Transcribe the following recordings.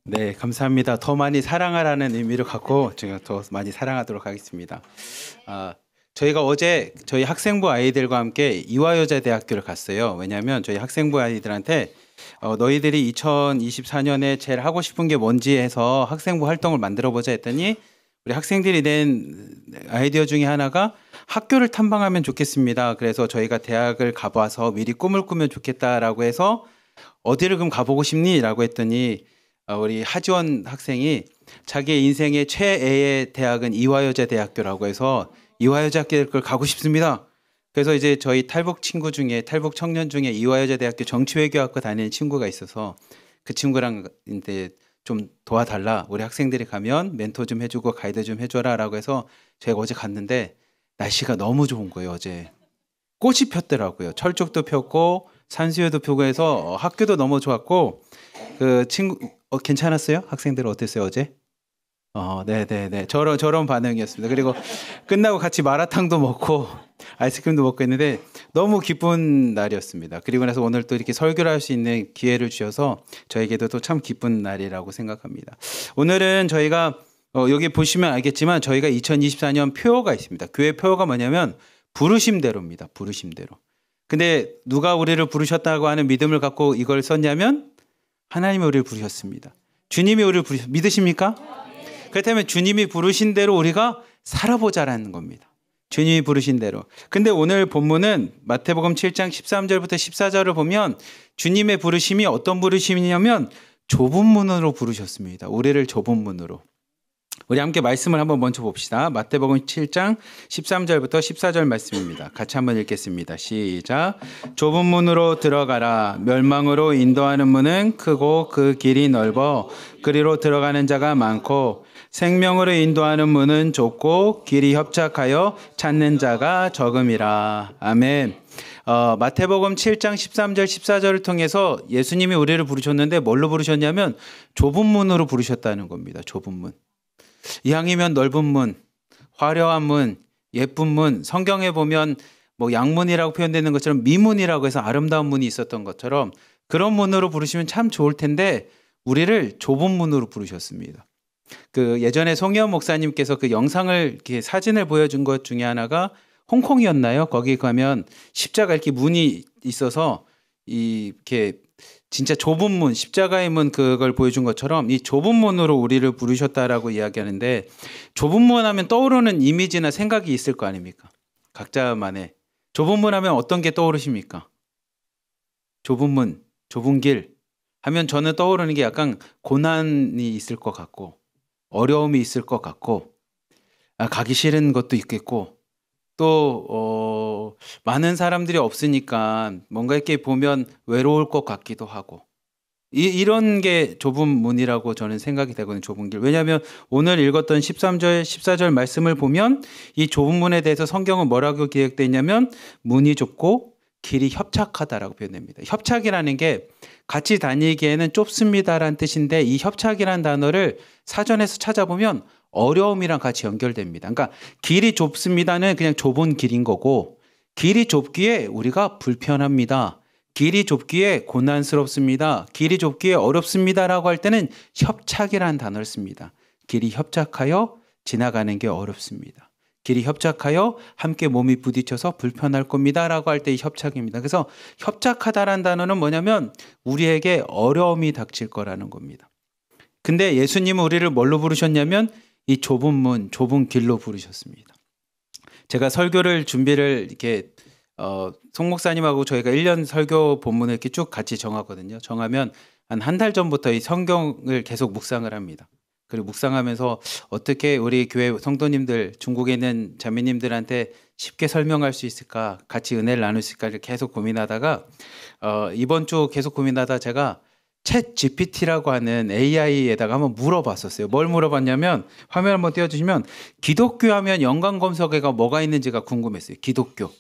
네, 감사합니다. 더 많이 사랑하라는 의미를 갖고 제가 더 많이 사랑하도록 하겠습니다. 저희가 어제 저희 학생부 아이들과 함께 이화여자대학교를 갔어요. 왜냐하면 저희 학생부 아이들한테 너희들이 2024년에 제일 하고 싶은 게 뭔지 해서 학생부 활동을 만들어 보자 했더니 우리 학생들이 낸 아이디어 중에 하나가 학교를 탐방하면 좋겠습니다. 그래서 저희가 대학을 가봐서 미리 꿈을 꾸면 좋겠다라고 해서 어디를 그럼 가보고 싶니? 라고 했더니 우리 하지원 학생이 자기의 인생의 최애의 대학은 이화여자대학교라고 해서 이화여자대학교를 가고 싶습니다. 그래서 이제 저희 탈북 친구 중에 탈북 청년 중에 이화여자대학교 정치외교학과 다니는 친구가 있어서 그 친구랑 이제 좀 도와달라. 우리 학생들이 가면 멘토 좀 해주고 가이드 좀 해줘라라고 해서 제가 어제 갔는데 날씨가 너무 좋은 거예요. 어제 꽃이 폈더라고요. 철쭉도 폈고 산수유도 펴고 해서 학교도 너무 좋았고 그 친구 괜찮았어요? 학생들 어땠어요 어제? 네네네 저런 반응이었습니다. 그리고 끝나고 같이 마라탕도 먹고 아이스크림도 먹고 했는데 너무 기쁜 날이었습니다. 그리고 나서 오늘 또 이렇게 설교를 할 수 있는 기회를 주셔서 저에게도 또 참 기쁜 날이라고 생각합니다. 오늘은 저희가 여기 보시면 알겠지만 저희가 2024년 표어가 있습니다. 교회 표어가 뭐냐면 부르심대로입니다. 부르심대로. 근데 누가 우리를 부르셨다고 하는 믿음을 갖고 이걸 썼냐면 하나님이 우리를 부르셨습니다. 주님이 우리를 믿으십니까? 그렇다면 주님이 부르신 대로 우리가 살아보자라는 겁니다. 주님이 부르신 대로. 근데 오늘 본문은 마태복음 7장 13절부터 14절을 보면 주님의 부르심이 어떤 부르심이냐면 좁은 문으로 부르셨습니다. 우리를 좁은 문으로. 우리 함께 말씀을 한번 먼저 봅시다. 마태복음 7장 13절부터 14절 말씀입니다. 같이 한번 읽겠습니다. 시작. 좁은 문으로 들어가라. 멸망으로 인도하는 문은 크고 그 길이 넓어 그리로 들어가는 자가 많고 생명으로 인도하는 문은 좁고 길이 협착하여 찾는 자가 적음이라. 아멘. 마태복음 7장 13절 14절을 통해서 예수님이 우리를 부르셨는데 뭘로 부르셨냐면 좁은 문으로 부르셨다는 겁니다. 좁은 문. 이왕이면 넓은 문, 화려한 문, 예쁜 문, 성경에 보면 뭐 양문이라고 표현되는 것처럼 미문이라고 해서 아름다운 문이 있었던 것처럼 그런 문으로 부르시면 참 좋을 텐데 우리를 좁은 문으로 부르셨습니다. 그 예전에 송혜원 목사님께서 그 영상을 이렇게 사진을 보여준 것 중에 하나가 홍콩이었나요? 거기 가면 십자가 이렇게 문이 있어서 이렇게 진짜 좁은 문, 십자가의 문 그걸 보여준 것처럼 이 좁은 문으로 우리를 부르셨다라고 이야기하는데 좁은 문 하면 떠오르는 이미지나 생각이 있을 거 아닙니까? 각자만의. 좁은 문 하면 어떤 게 떠오르십니까? 좁은 문, 좁은 길 하면 저는 떠오르는 게 약간 고난이 있을 것 같고 어려움이 있을 것 같고 가기 싫은 것도 있겠고 또 많은 사람들이 없으니까 뭔가 이렇게 보면 외로울 것 같기도 하고 이런 게 좁은 문이라고 저는 생각이 되거든요. 좁은 길. 왜냐하면 오늘 읽었던 13절 14절 말씀을 보면 이 좁은 문에 대해서 성경은 뭐라고 기록되어 있냐면 문이 좁고 길이 협착하다라고 표현됩니다. 협착이라는 게 같이 다니기에는 좁습니다라는 뜻인데 이 협착이라는 단어를 사전에서 찾아보면 어려움이랑 같이 연결됩니다. 그러니까 길이 좁습니다는 그냥 좁은 길인 거고 길이 좁기에 우리가 불편합니다. 길이 좁기에 고난스럽습니다. 길이 좁기에 어렵습니다라고 할 때는 협착이라는 단어를 씁니다. 길이 협착하여 지나가는 게 어렵습니다. 길이 협착하여 함께 몸이 부딪혀서 불편할 겁니다라고 할 때 이 협착입니다. 그래서 협착하다라는 단어는 뭐냐면 우리에게 어려움이 닥칠 거라는 겁니다. 근데 예수님은 우리를 뭘로 부르셨냐면 이 좁은 문, 좁은 길로 부르셨습니다. 제가 설교를 준비를 이렇게 송 목사님하고 저희가 1년 설교 본문을 이렇게 쭉 같이 정하거든요. 정하면 한 달 전부터 이 성경을 계속 묵상을 합니다. 그리고 묵상하면서 어떻게 우리 교회 성도님들, 중국에 있는 자매님들한테 쉽게 설명할 수 있을까, 같이 은혜를 나눌 수 있을까 계속 고민하다가 이번 주 계속 고민하다 제가 챗 GPT라고 하는 AI에다가 한번 물어봤었어요. 뭘 물어봤냐면 화면 한번 띄워주시면 기독교 하면 연관 검색어가 뭐가 있는지가 궁금했어요. 기독교.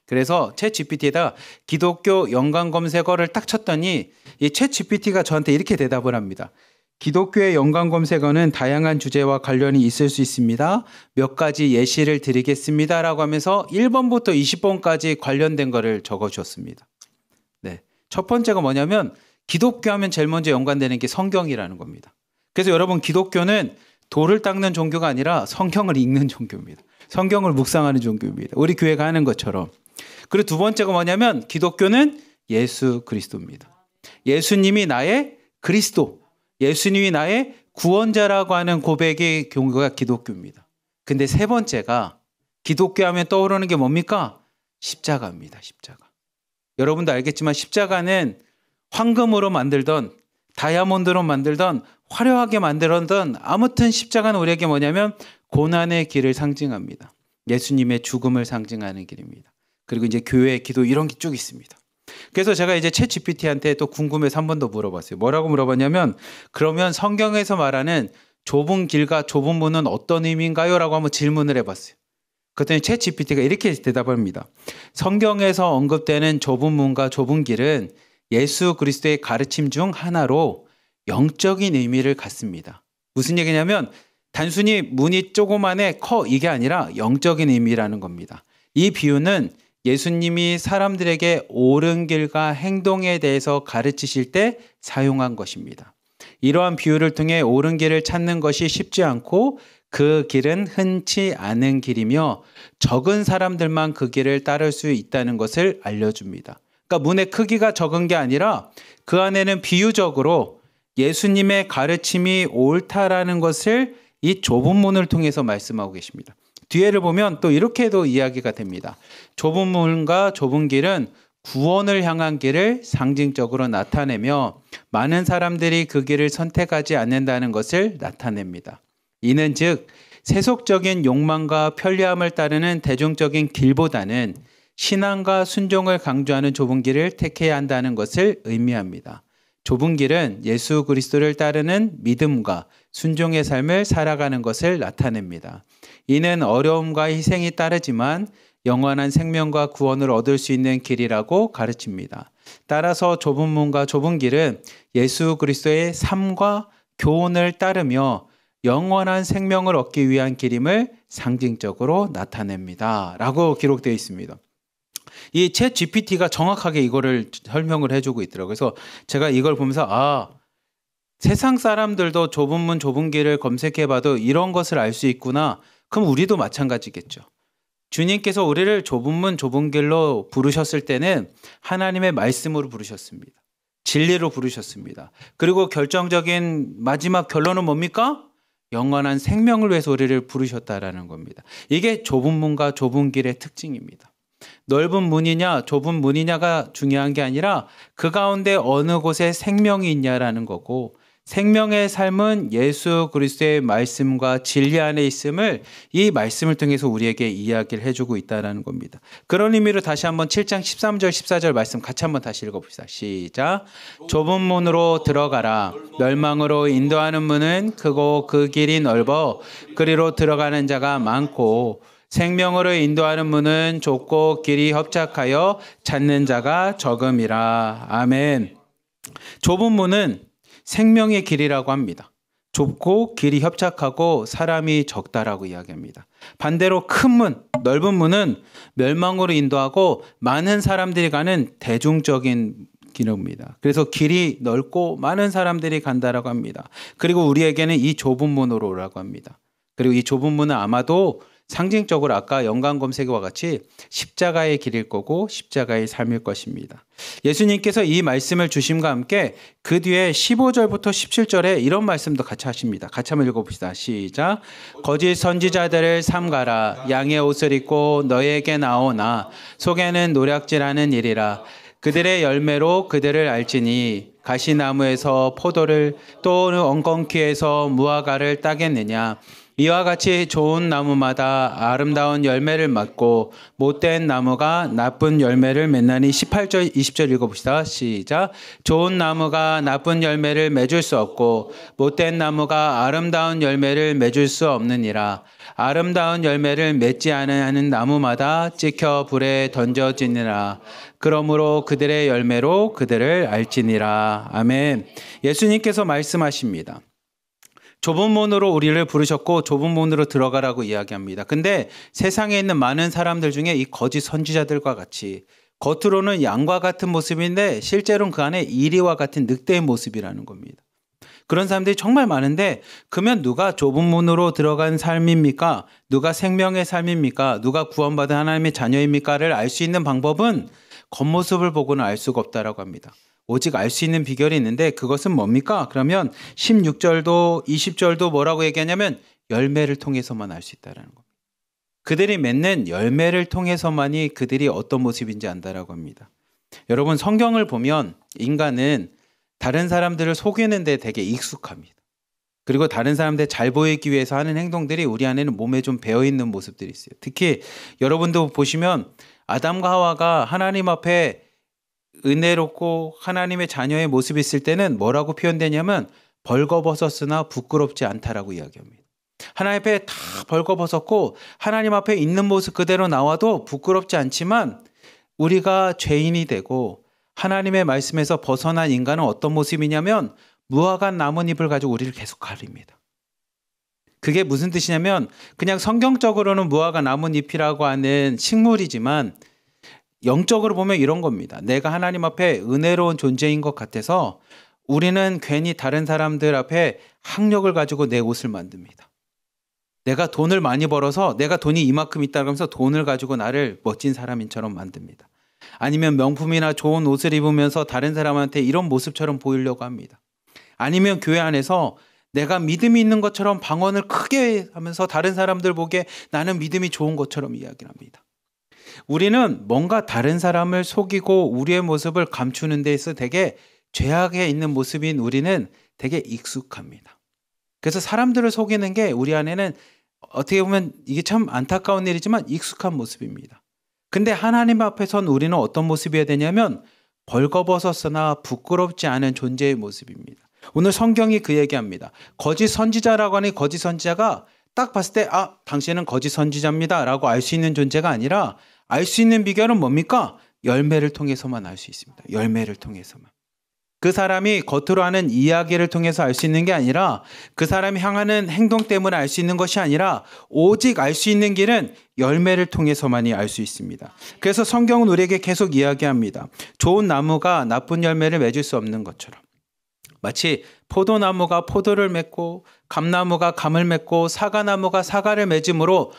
그래서 챗 GPT에다가 기독교 연관 검색어를 딱 쳤더니 이 챗 GPT가 저한테 이렇게 대답을 합니다. 기독교의 연관 검색어는 다양한 주제와 관련이 있을 수 있습니다. 몇 가지 예시를 드리겠습니다. 라고 하면서 1번부터 20번까지 관련된 거를 적어주었습니다. 네. 첫 번째가 뭐냐면 기독교 하면 제일 먼저 연관되는 게 성경이라는 겁니다. 그래서 여러분, 기독교는 돌을 닦는 종교가 아니라 성경을 읽는 종교입니다. 성경을 묵상하는 종교입니다. 우리 교회가 하는 것처럼. 그리고 두 번째가 뭐냐면 기독교는 예수 그리스도입니다. 예수님이 나의 그리스도, 예수님이 나의 구원자라고 하는 고백의 경우가 기독교입니다. 근데 세 번째가 기독교 하면 떠오르는 게 뭡니까? 십자가입니다. 십자가. 여러분도 알겠지만 십자가는 황금으로 만들던 다이아몬드로 만들던 화려하게 만들었던 아무튼 십자가는 우리에게 뭐냐면 고난의 길을 상징합니다. 예수님의 죽음을 상징하는 길입니다. 그리고 이제 교회, 기도 이런 게 쭉 있습니다. 그래서 제가 이제 챗 GPT한테 또 궁금해서 한 번 더 물어봤어요. 뭐라고 물어봤냐면 그러면 성경에서 말하는 좁은 길과 좁은 문은 어떤 의미인가요? 라고 한번 질문을 해봤어요. 그랬더니 챗 GPT가 이렇게 대답합니다. 성경에서 언급되는 좁은 문과 좁은 길은 예수 그리스도의 가르침 중 하나로 영적인 의미를 갖습니다. 무슨 얘기냐면 단순히 문이 조그만해 커 이게 아니라 영적인 의미라는 겁니다. 이 비유는 예수님이 사람들에게 옳은 길과 행동에 대해서 가르치실 때 사용한 것입니다. 이러한 비유를 통해 옳은 길을 찾는 것이 쉽지 않고 그 길은 흔치 않은 길이며 적은 사람들만 그 길을 따를 수 있다는 것을 알려줍니다. 그러니까 문의 크기가 적은 게 아니라 그 안에는 비유적으로 예수님의 가르침이 옳다라는 것을 이 좁은 문을 통해서 말씀하고 계십니다. 뒤에를 보면 또 이렇게도 이야기가 됩니다. 좁은 문과 좁은 길은 구원을 향한 길을 상징적으로 나타내며 많은 사람들이 그 길을 선택하지 않는다는 것을 나타냅니다. 이는 즉 세속적인 욕망과 편리함을 따르는 대중적인 길보다는 신앙과 순종을 강조하는 좁은 길을 택해야 한다는 것을 의미합니다. 좁은 길은 예수 그리스도를 따르는 믿음과 순종의 삶을 살아가는 것을 나타냅니다. 이는 어려움과 희생이 따르지만 영원한 생명과 구원을 얻을 수 있는 길이라고 가르칩니다. 따라서 좁은 문과 좁은 길은 예수 그리스도의 삶과 교훈을 따르며 영원한 생명을 얻기 위한 길임을 상징적으로 나타냅니다. 라고 기록되어 있습니다. 이 챗 GPT가 정확하게 이거를 설명을 해주고 있더라고요. 그래서 제가 이걸 보면서 세상 사람들도 좁은 문 좁은 길을 검색해봐도 이런 것을 알 수 있구나. 그럼 우리도 마찬가지겠죠. 주님께서 우리를 좁은 문 좁은 길로 부르셨을 때는 하나님의 말씀으로 부르셨습니다. 진리로 부르셨습니다. 그리고 결정적인 마지막 결론은 뭡니까? 영원한 생명을 위해서 우리를 부르셨다라는 겁니다. 이게 좁은 문과 좁은 길의 특징입니다. 넓은 문이냐 좁은 문이냐가 중요한 게 아니라 그 가운데 어느 곳에 생명이 있냐라는 거고, 생명의 삶은 예수 그리스도의 말씀과 진리 안에 있음을 이 말씀을 통해서 우리에게 이야기를 해주고 있다는 겁니다. 그런 의미로 다시 한번 7장 13절 14절 말씀 같이 한번 다시 읽어봅시다. 시작. 좁은 문으로 들어가라. 멸망으로 인도하는 문은 크고 그 길이 넓어 그리로 들어가는 자가 많고 생명으로 인도하는 문은 좁고 길이 협착하여 찾는 자가 적음이라. 아멘. 좁은 문은 생명의 길이라고 합니다. 좁고 길이 협착하고 사람이 적다라고 이야기합니다. 반대로 큰 문, 넓은 문은 멸망으로 인도하고 많은 사람들이 가는 대중적인 길입니다. 그래서 길이 넓고 많은 사람들이 간다라고 합니다. 그리고 우리에게는 이 좁은 문으로라고 합니다. 그리고 이 좁은 문은 아마도 상징적으로 아까 연관 검색과 같이 십자가의 길일 거고 십자가의 삶일 것입니다. 예수님께서 이 말씀을 주심과 함께 그 뒤에 15절부터 17절에 이런 말씀도 같이 하십니다. 같이 한번 읽어봅시다. 시작. 거짓 선지자들을 삼가라. 양의 옷을 입고 너에게 나오나 속에는 노략질하는 일이라. 그들의 열매로 그들을 알지니 가시나무에서 포도를 또 엉겅퀴에서 무화과를 따겠느냐. 이와 같이 좋은 나무마다 아름다운 열매를 맺고 못된 나무가 나쁜 열매를 맺나니. 18절 20절 읽어봅시다. 시작. 좋은 나무가 나쁜 열매를 맺을 수 없고 못된 나무가 아름다운 열매를 맺을 수 없느니라. 아름다운 열매를 맺지 않은 나무마다 찍혀 불에 던져지니라. 그러므로 그들의 열매로 그들을 알지니라. 아멘. 예수님께서 말씀하십니다. 좁은 문으로 우리를 부르셨고 좁은 문으로 들어가라고 이야기합니다. 근데 세상에 있는 많은 사람들 중에 이 거짓 선지자들과 같이 겉으로는 양과 같은 모습인데 실제로는 그 안에 이리와 같은 늑대의 모습이라는 겁니다. 그런 사람들이 정말 많은데 그러면 누가 좁은 문으로 들어간 삶입니까? 누가 생명의 삶입니까? 누가 구원받은 하나님의 자녀입니까?를 알 수 있는 방법은 겉모습을 보고는 알 수가 없다라고 합니다. 오직 알 수 있는 비결이 있는데 그것은 뭡니까? 그러면 16절도 20절도 뭐라고 얘기하냐면 열매를 통해서만 알 수 있다라는 겁니다. 그들이 맺는 열매를 통해서만이 그들이 어떤 모습인지 안다라고 합니다. 여러분 성경을 보면 인간은 다른 사람들을 속이는 데 되게 익숙합니다. 그리고 다른 사람들 잘 보이기 위해서 하는 행동들이 우리 안에는 몸에 좀 배어있는 모습들이 있어요. 특히 여러분도 보시면 아담과 하와가 하나님 앞에 은혜롭고 하나님의 자녀의 모습이 있을 때는 뭐라고 표현되냐면 벌거벗었으나 부끄럽지 않다라고 이야기합니다. 하나님 앞에 다 벌거벗었고 하나님 앞에 있는 모습 그대로 나와도 부끄럽지 않지만 우리가 죄인이 되고 하나님의 말씀에서 벗어난 인간은 어떤 모습이냐면 무화과 나뭇잎을 가지고 우리를 계속 가립니다. 그게 무슨 뜻이냐면 그냥 성경적으로는 무화과 나뭇잎이라고 하는 식물이지만 영적으로 보면 이런 겁니다. 내가 하나님 앞에 은혜로운 존재인 것 같아서 우리는 괜히 다른 사람들 앞에 학력을 가지고 내 옷을 만듭니다. 내가 돈을 많이 벌어서 내가 돈이 이만큼 있다고 하면서 돈을 가지고 나를 멋진 사람인처럼 만듭니다. 아니면 명품이나 좋은 옷을 입으면서 다른 사람한테 이런 모습처럼 보이려고 합니다. 아니면 교회 안에서 내가 믿음이 있는 것처럼 방언을 크게 하면서 다른 사람들 보기에 나는 믿음이 좋은 것처럼 이야기를 합니다. 우리는 뭔가 다른 사람을 속이고 우리의 모습을 감추는 데 있어 되게 죄악에 있는 모습인 우리는 되게 익숙합니다. 그래서 사람들을 속이는 게 우리 안에는 어떻게 보면 이게 참 안타까운 일이지만 익숙한 모습입니다. 근데 하나님 앞에선 우리는 어떤 모습이어야 되냐면 벌거벗었으나 부끄럽지 않은 존재의 모습입니다. 오늘 성경이 그 얘기합니다. 거짓 선지자라고 하니 거짓 선지자가 딱 봤을 때 당신은 거짓 선지자입니다 라고 알 수 있는 존재가 아니라 알 수 있는 비결은 뭡니까? 열매를 통해서만 알 수 있습니다. 열매를 통해서만. 그 사람이 겉으로 하는 이야기를 통해서 알 수 있는 게 아니라 그 사람이 향하는 행동 때문에 알 수 있는 것이 아니라 오직 알 수 있는 길은 열매를 통해서만이 알 수 있습니다. 그래서 성경은 우리에게 계속 이야기합니다. 좋은 나무가 나쁜 열매를 맺을 수 없는 것처럼 마치 포도나무가 포도를 맺고 감나무가 감을 맺고 사과나무가 사과를 맺음으로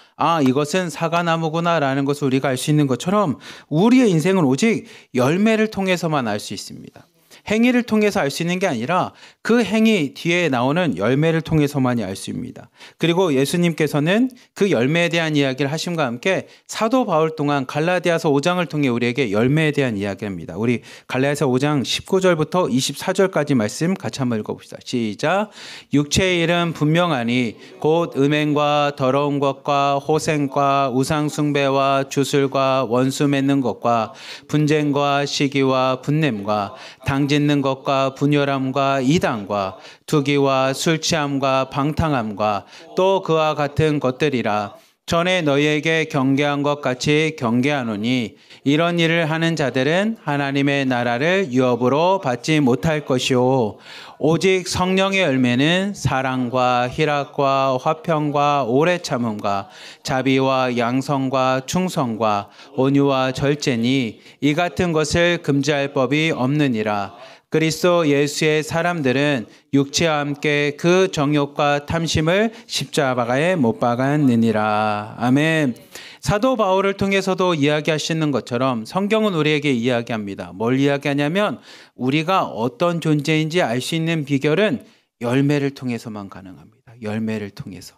이것은 사과나무구나라는 것을 우리가 알 수 있는 것처럼 우리의 인생은 오직 열매를 통해서만 알 수 있습니다. 행위를 통해서 알 수 있는 게 아니라 그 행위 뒤에 나오는 열매를 통해서만이 알 수 있습니다. 그리고 예수님께서는 그 열매에 대한 이야기를 하심과 함께 사도 바울 동안 갈라디아서 5장을 통해 우리에게 열매에 대한 이야기를 합니다. 우리 갈라디아서 5장 19절부터 24절까지 말씀 같이 한번 읽어봅시다. 시작. 육체의 일은 분명하니 곧 음행과 더러운 것과 호생과 우상숭배와 주술과 원수 맺는 것과 분쟁과 시기와 분냄과 당짓는 것과 분열함과 이단과 투기와 술취함과 방탕함과 또 그와 같은 것들이라. 전에 너희에게 경계한 것 같이 경계하노니 이런 일을 하는 자들은 하나님의 나라를 유업으로 받지 못할 것이요 오직 성령의 열매는 사랑과 희락과 화평과 오래 참음과 자비와 양성과 충성과 온유와 절제니 이 같은 것을 금지할 법이 없느니라. 그리스도 예수의 사람들은 육체와 함께 그 정욕과 탐심을 십자가에 못 박았느니라. 아멘. 사도 바울을 통해서도 이야기하시는 것처럼 성경은 우리에게 이야기합니다. 뭘 이야기하냐면 우리가 어떤 존재인지 알 수 있는 비결은 열매를 통해서만 가능합니다. 열매를 통해서.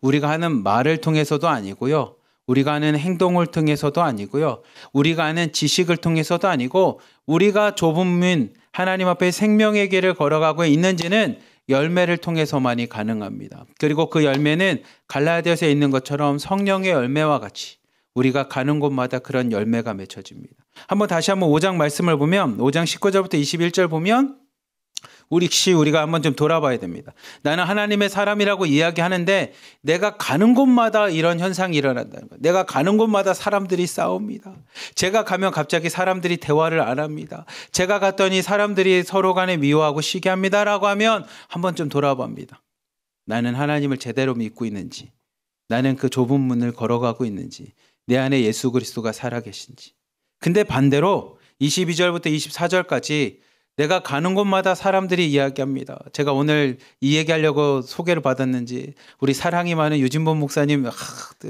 우리가 하는 말을 통해서도 아니고요. 우리가 하는 행동을 통해서도 아니고요. 우리가 하는 지식을 통해서도 아니고 우리가 좁은 문 하나님 앞에 생명의 길을 걸어가고 있는지는 열매를 통해서만이 가능합니다. 그리고 그 열매는 갈라디아서에 있는 것처럼 성령의 열매와 같이 우리가 가는 곳마다 그런 열매가 맺혀집니다. 다시 한번 5장 말씀을 보면 5장 19절부터 21절 보면 우리가 한번 좀 돌아봐야 됩니다. 나는 하나님의 사람이라고 이야기하는데 내가 가는 곳마다 이런 현상이 일어난다는 거예요. 내가 가는 곳마다 사람들이 싸웁니다. 제가 가면 갑자기 사람들이 대화를 안 합니다. 제가 갔더니 사람들이 서로 간에 미워하고 시기합니다라고 하면 한번 좀 돌아봅니다. 나는 하나님을 제대로 믿고 있는지, 나는 그 좁은 문을 걸어가고 있는지, 내 안에 예수 그리스도가 살아계신지. 근데 반대로 22절부터 24절까지 내가 가는 곳마다 사람들이 이야기합니다. 제가 오늘 이 얘기하려고 소개를 받았는지 우리 사랑이 많은 유진범 목사님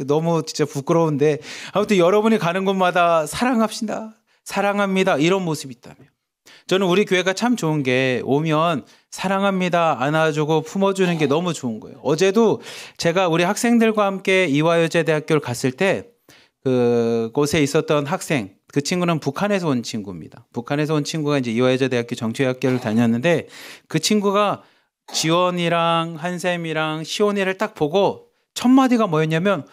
너무 진짜 부끄러운데 아무튼 여러분이 가는 곳마다 사랑합시다. 사랑합니다. 이런 모습이 있다며. 저는 우리 교회가 참 좋은 게 오면 사랑합니다. 안아주고 품어주는 게 너무 좋은 거예요. 어제도 제가 우리 학생들과 함께 이화여자대학교를 갔을 때 그곳에 있었던 학생, 그 친구는 북한에서 온 친구입니다. 북한에서 온 친구가 이제 이화여자대학교 정치학교를 다녔는데 그 친구가 지원이랑 한샘이랑 시온이를 딱 보고 첫 마디가 뭐였냐면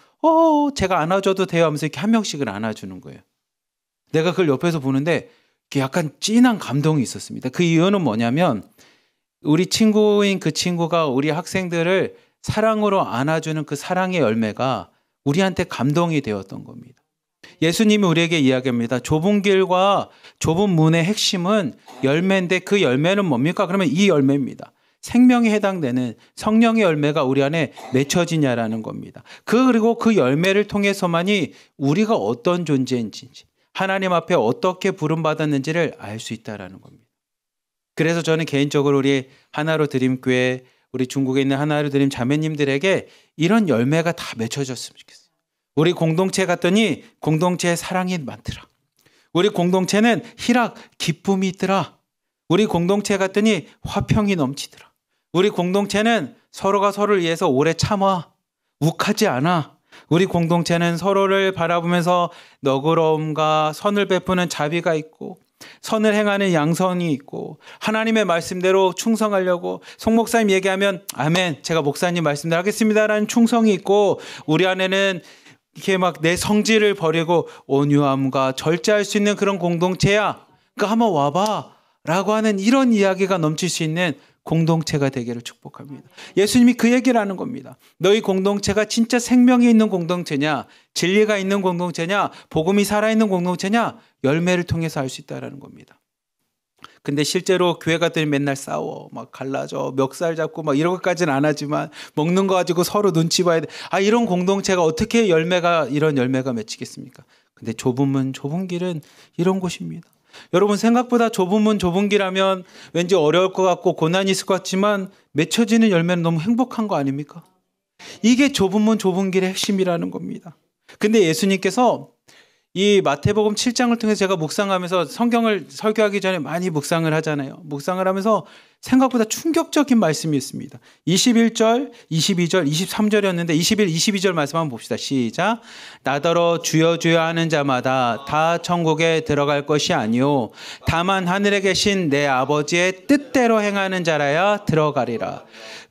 제가 안아줘도 돼요 하면서 이렇게 한 명씩을 안아주는 거예요. 내가 그걸 옆에서 보는데 약간 찐한 감동이 있었습니다. 그 이유는 뭐냐면 우리 친구인 그 친구가 우리 학생들을 사랑으로 안아주는 그 사랑의 열매가 우리한테 감동이 되었던 겁니다. 예수님이 우리에게 이야기합니다. 좁은 길과 좁은 문의 핵심은 열매인데 그 열매는 뭡니까? 그러면 이 열매입니다. 생명에 해당되는 성령의 열매가 우리 안에 맺혀지냐라는 겁니다. 그리고 그 열매를 통해서만이 우리가 어떤 존재인지 하나님 앞에 어떻게 부름받았는지를 알 수 있다는 겁니다. 그래서 저는 개인적으로 우리 하나로 드림교회 우리 중국에 있는 하나로 드림 자매님들에게 이런 열매가 다 맺혀졌으면 좋겠어요. 우리 공동체 갔더니 공동체에 사랑이 많더라. 우리 공동체는 희락, 기쁨이 있더라. 우리 공동체 갔더니 화평이 넘치더라. 우리 공동체는 서로가 서로를 위해서 오래 참아. 욱하지 않아. 우리 공동체는 서로를 바라보면서 너그러움과 선을 베푸는 자비가 있고 선을 행하는 양선이 있고 하나님의 말씀대로 충성하려고 송 목사님 얘기하면 아멘 제가 목사님 말씀대로 하겠습니다라는 충성이 있고 우리 안에는 이렇게 막 내 성질을 버리고 온유함과 절제할 수 있는 그런 공동체야. 그러니까 한번 와봐 라고 하는 이런 이야기가 넘칠 수 있는 공동체가 되기를 축복합니다. 예수님이 그 얘기를 하는 겁니다. 너희 공동체가 진짜 생명이 있는 공동체냐, 진리가 있는 공동체냐, 복음이 살아있는 공동체냐, 열매를 통해서 알 수 있다는 겁니다. 근데 실제로 교회 갔더니 맨날 싸워, 막 갈라져, 멱살 잡고 막 이런 것까지는 안 하지만 먹는 거 가지고 서로 눈치 봐야 돼. 이런 공동체가 어떻게 이런 열매가 맺히겠습니까? 근데 좁은 문, 좁은 길은 이런 곳입니다. 여러분 생각보다 좁은 문 좁은 길하면 왠지 어려울 것 같고 고난이 있을 것 같지만 맺혀지는 열매는 너무 행복한 거 아닙니까? 이게 좁은 문 좁은 길의 핵심이라는 겁니다. 근데 예수님께서 이 마태복음 7장을 통해서 제가 묵상하면서 성경을 설교하기 전에 많이 묵상을 하잖아요. 묵상을 하면서 생각보다 충격적인 말씀이 있습니다. 21절, 22절, 23절이었는데 21, 22절 말씀 한번 봅시다. 시작. 나더러 주여 주여 하는 자마다 다 천국에 들어갈 것이 아니요 다만 하늘에 계신 내 아버지의 뜻대로 행하는 자라야 들어가리라.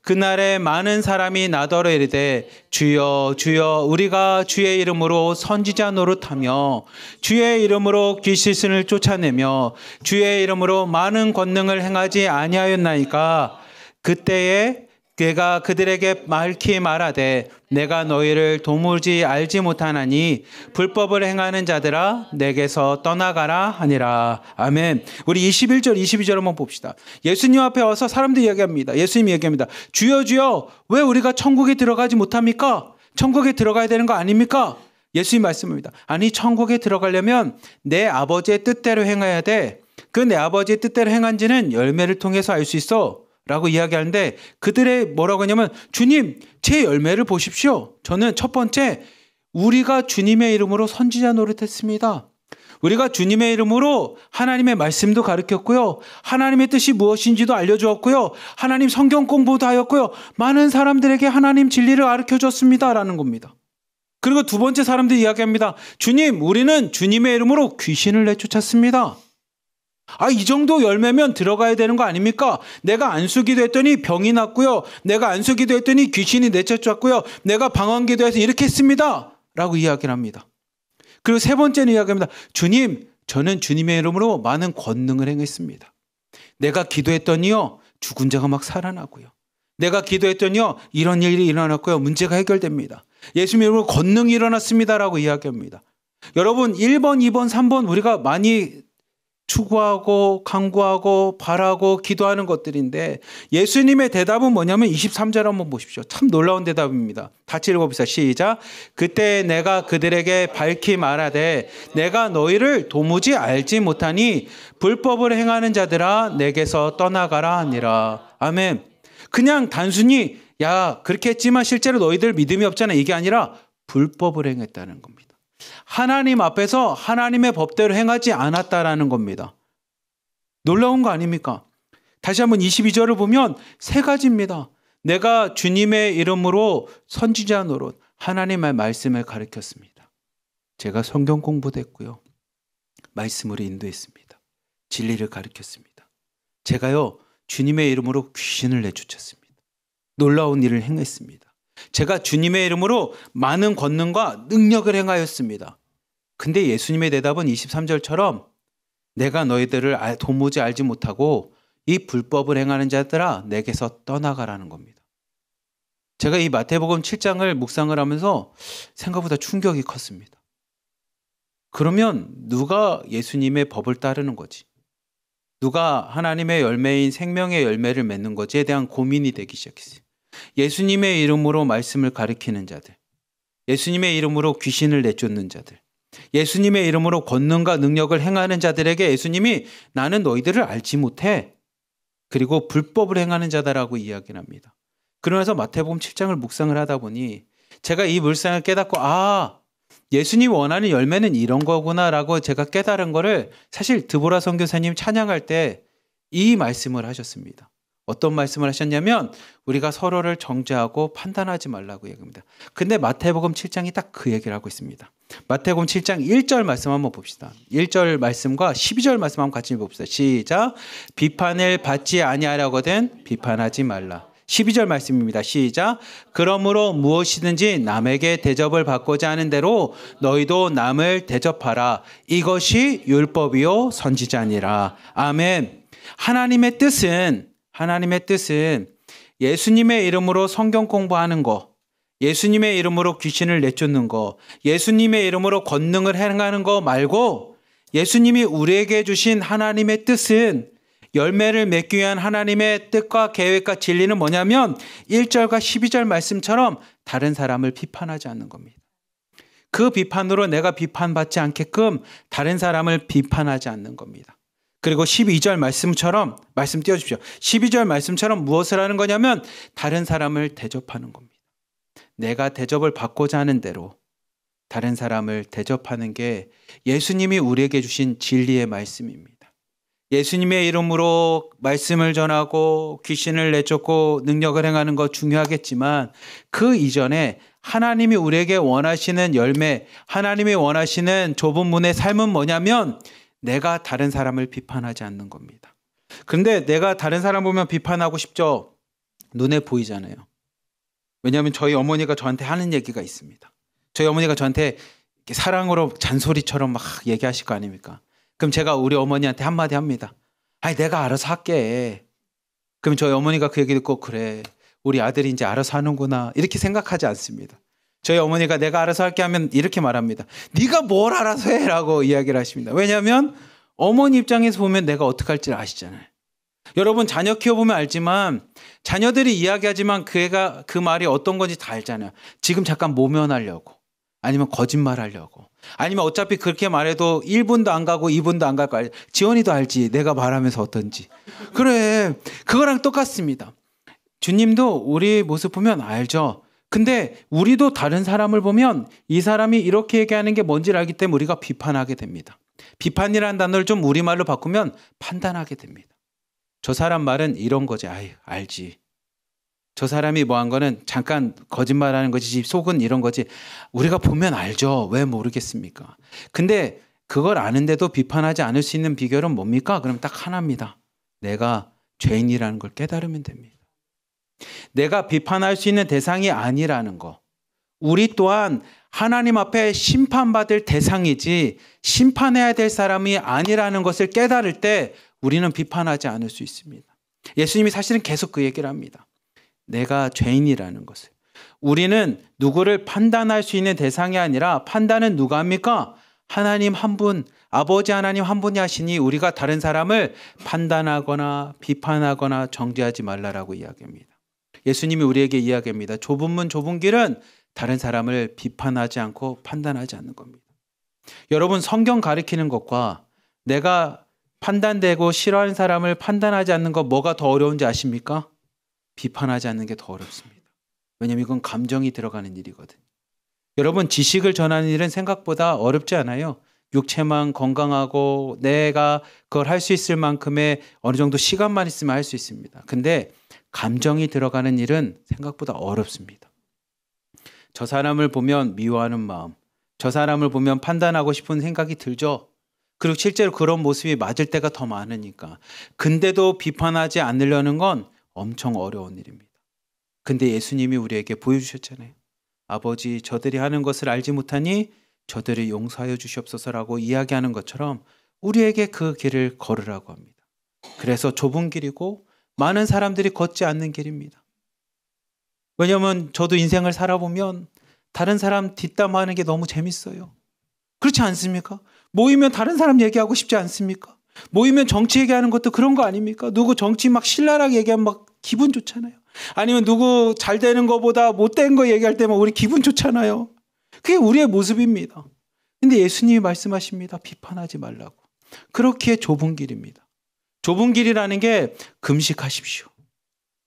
그날에 많은 사람이 나더러 이르되 주여 주여 우리가 주의 이름으로 선지자 노릇하며 주의 이름으로 귀신을 쫓아내며 주의 이름으로 많은 권능을 행하지 아니하였나이까. 그때에 그가 그들에게 밝히 말하되 내가 너희를 도무지 알지 못하나니 불법을 행하는 자들아 내게서 떠나가라 하니라. 아멘. 우리 21절 22절 한번 봅시다. 예수님 앞에 와서 사람들이 이야기합니다. 예수님이 얘기합니다. 주여 주여 왜 우리가 천국에 들어가지 못합니까? 천국에 들어가야 되는 거 아닙니까? 예수님 말씀입니다. 아니 천국에 들어가려면 내 아버지의 뜻대로 행해야 돼. 그 내 아버지의 뜻대로 행한지는 열매를 통해서 알 수 있어 라고 이야기하는데 그들의 뭐라고 하냐면 주님 제 열매를 보십시오. 저는 첫 번째 우리가 주님의 이름으로 선지자 노릇했습니다. 우리가 주님의 이름으로 하나님의 말씀도 가르쳤고요. 하나님의 뜻이 무엇인지도 알려주었고요. 하나님 성경 공부도 하였고요. 많은 사람들에게 하나님 진리를 가르쳐줬습니다 라는 겁니다. 그리고 두 번째 사람들이 이야기합니다. 주님 우리는 주님의 이름으로 귀신을 내쫓았습니다. 이 정도 열매면 들어가야 되는 거 아닙니까? 내가 안수기도 했더니 병이 났고요. 내가 안수기도 했더니 귀신이 내쫓았고요. 내가 방언기도 해서 이렇게 했습니다. 라고 이야기를 합니다. 그리고 세 번째는 이야기합니다. 주님, 저는 주님의 이름으로 많은 권능을 행했습니다. 내가 기도했더니요. 죽은 자가 막 살아나고요. 내가 기도했더니요. 이런 일이 일어났고요. 문제가 해결됩니다. 예수님의 이름으로 권능이 일어났습니다. 라고 이야기합니다. 여러분 1번, 2번, 3번 우리가 많이 추구하고 간구하고 바라고 기도하는 것들인데 예수님의 대답은 뭐냐면 23절 한번 보십시오. 참 놀라운 대답입니다. 같이 읽어봅시다. 시작. 그때 내가 그들에게 밝히 말하되 내가 너희를 도무지 알지 못하니 불법을 행하는 자들아 내게서 떠나가라 하니라. 아멘. 그냥 단순히 야 그렇게 했지만 실제로 너희들 믿음이 없잖아 이게 아니라 불법을 행했다는 겁니다. 하나님 앞에서 하나님의 법대로 행하지 않았다라는 겁니다. 놀라운 거 아닙니까? 다시 한번 22절을 보면 세 가지입니다. 내가 주님의 이름으로 선지자 노릇 하나님의 말씀을 가르쳤습니다. 제가 성경 공부도 했고요. 말씀으로 인도했습니다. 진리를 가르쳤습니다. 제가요 주님의 이름으로 귀신을 내쫓았습니다. 놀라운 일을 행했습니다. 제가 주님의 이름으로 많은 권능과 능력을 행하였습니다. 근데 예수님의 대답은 23절처럼 내가 너희들을 도무지 알지 못하고 이 불법을 행하는 자들아 내게서 떠나가라는 겁니다. 제가 이 마태복음 7장을 묵상을 하면서 생각보다 충격이 컸습니다. 그러면 누가 예수님의 법을 따르는 거지? 누가 하나님의 열매인 생명의 열매를 맺는 거지에 대한 고민이 되기 시작했어요. 예수님의 이름으로 말씀을 가리키는 자들, 예수님의 이름으로 귀신을 내쫓는 자들, 예수님의 이름으로 권능과 능력을 행하는 자들에게 예수님이 나는 너희들을 알지 못해. 그리고 불법을 행하는 자다라고 이야기를 합니다. 그러면서 마태복음 7장을 묵상을 하다 보니 제가 이 물상을 깨닫고 예수님이 원하는 열매는 이런 거구나라고 제가 깨달은 거를 사실 드보라 선교사님 찬양할 때 이 말씀을 하셨습니다. 어떤 말씀을 하셨냐면 우리가 서로를 정죄하고 판단하지 말라고 얘기합니다. 근데 마태복음 7장이 딱 그 얘기를 하고 있습니다. 마태복음 7장 1절 말씀 한번 봅시다. 1절 말씀과 12절 말씀 한번 같이 봅시다. 시작. 비판을 받지 아니하려거든 비판하지 말라. 12절 말씀입니다. 시작. 그러므로 무엇이든지 남에게 대접을 받고자 하는 대로 너희도 남을 대접하라. 이것이 율법이요 선지자니라. 아멘. 하나님의 뜻은 예수님의 이름으로 성경 공부하는 거, 예수님의 이름으로 귀신을 내쫓는 거, 예수님의 이름으로 권능을 행하는 거 말고 예수님이 우리에게 주신 하나님의 뜻은 열매를 맺기 위한 하나님의 뜻과 계획과 진리는 뭐냐면 1절과 12절 말씀처럼 다른 사람을 비판하지 않는 겁니다. 그 비판으로 내가 비판받지 않게끔 다른 사람을 비판하지 않는 겁니다. 그리고 12절 말씀처럼 말씀 띄워주십시오. 12절 말씀처럼 무엇을 하는 거냐면 다른 사람을 대접하는 겁니다. 내가 대접을 받고자 하는 대로 다른 사람을 대접하는 게 예수님이 우리에게 주신 진리의 말씀입니다. 예수님의 이름으로 말씀을 전하고 귀신을 내쫓고 능력을 행하는 거 중요하겠지만 그 이전에 하나님이 우리에게 원하시는 열매, 하나님이 원하시는 좁은 문의 삶은 뭐냐면 내가 다른 사람을 비판하지 않는 겁니다. 그런데 내가 다른 사람 보면 비판하고 싶죠? 눈에 보이잖아요. 왜냐하면 저희 어머니가 저한테 하는 얘기가 있습니다. 저희 어머니가 저한테 사랑으로 잔소리처럼 막 얘기하실 거 아닙니까? 그럼 제가 우리 어머니한테 한마디 합니다. 아니 내가 알아서 할게. 그럼 저희 어머니가 그 얘기 듣고 그래 우리 아들이 이제 알아서 하는구나 이렇게 생각하지 않습니다. 저희 어머니가 내가 알아서 할게 하면 이렇게 말합니다. 네가 뭘 알아서 해라고 이야기를 하십니다. 왜냐하면 어머니 입장에서 보면 내가 어떻게 할지 아시잖아요. 여러분 자녀 키워보면 알지만 자녀들이 이야기하지만 그 말이 어떤 건지 다 알잖아요. 지금 잠깐 모면하려고 아니면 거짓말하려고 아니면 어차피 그렇게 말해도 1분도 안 가고 2분도 안 갈 거 알지. 지원이도 알지 내가 말하면서 어떤지. 그래 그거랑 똑같습니다. 주님도 우리 모습 보면 알죠. 근데 우리도 다른 사람을 보면 이 사람이 이렇게 얘기하는 게 뭔지를 알기 때문에 우리가 비판하게 됩니다. 비판이라는 단어를 좀 우리말로 바꾸면 판단하게 됩니다. 저 사람 말은 이런 거지. 아이, 알지. 저 사람이 뭐 한 거는 잠깐 거짓말하는 거지. 속은 이런 거지. 우리가 보면 알죠. 왜 모르겠습니까? 근데 그걸 아는데도 비판하지 않을 수 있는 비결은 뭡니까? 그럼 딱 하나입니다. 내가 죄인이라는 걸 깨달으면 됩니다. 내가 비판할 수 있는 대상이 아니라는 거. 우리 또한 하나님 앞에 심판받을 대상이지 심판해야 될 사람이 아니라는 것을 깨달을 때 우리는 비판하지 않을 수 있습니다. 예수님이 사실은 계속 그 얘기를 합니다. 내가 죄인이라는 것을. 우리는 누구를 판단할 수 있는 대상이 아니라 판단은 누가 합니까? 하나님 한 분, 아버지 하나님 한 분이 하시니 우리가 다른 사람을 판단하거나 비판하거나 정죄하지 말라라고 이야기합니다. 예수님이 우리에게 이야기합니다. 좁은 문 좁은 길은 다른 사람을 비판하지 않고 판단하지 않는 겁니다. 여러분, 성경 가리키는 것과 내가 판단되고 싫어하는 사람을 판단하지 않는 것, 뭐가 더 어려운지 아십니까? 비판하지 않는 게 더 어렵습니다. 왜냐하면 이건 감정이 들어가는 일이거든요. 여러분, 지식을 전하는 일은 생각보다 어렵지 않아요. 육체만 건강하고 내가 그걸 할 수 있을 만큼의 어느 정도 시간만 있으면 할 수 있습니다. 근데 감정이 들어가는 일은 생각보다 어렵습니다. 저 사람을 보면 미워하는 마음, 저 사람을 보면 판단하고 싶은 생각이 들죠. 그리고 실제로 그런 모습이 맞을 때가 더 많으니까. 근데도 비판하지 않으려는 건 엄청 어려운 일입니다. 근데 예수님이 우리에게 보여주셨잖아요. 아버지, 저들이 하는 것을 알지 못하니 저들을 용서하여 주시옵소서라고 이야기하는 것처럼 우리에게 그 길을 걸으라고 합니다. 그래서 좁은 길이고 많은 사람들이 걷지 않는 길입니다. 왜냐하면 저도 인생을 살아보면 다른 사람 뒷담화하는 게 너무 재밌어요. 그렇지 않습니까? 모이면 다른 사람 얘기하고 싶지 않습니까? 모이면 정치 얘기하는 것도 그런 거 아닙니까? 누구 정치 막 신랄하게 얘기하면 막 기분 좋잖아요. 아니면 누구 잘 되는 것보다 못된 거 얘기할 때만 우리 기분 좋잖아요. 그게 우리의 모습입니다. 근데 예수님이 말씀하십니다. 비판하지 말라고. 그렇게 좁은 길입니다. 좁은 길이라는 게 금식하십시오.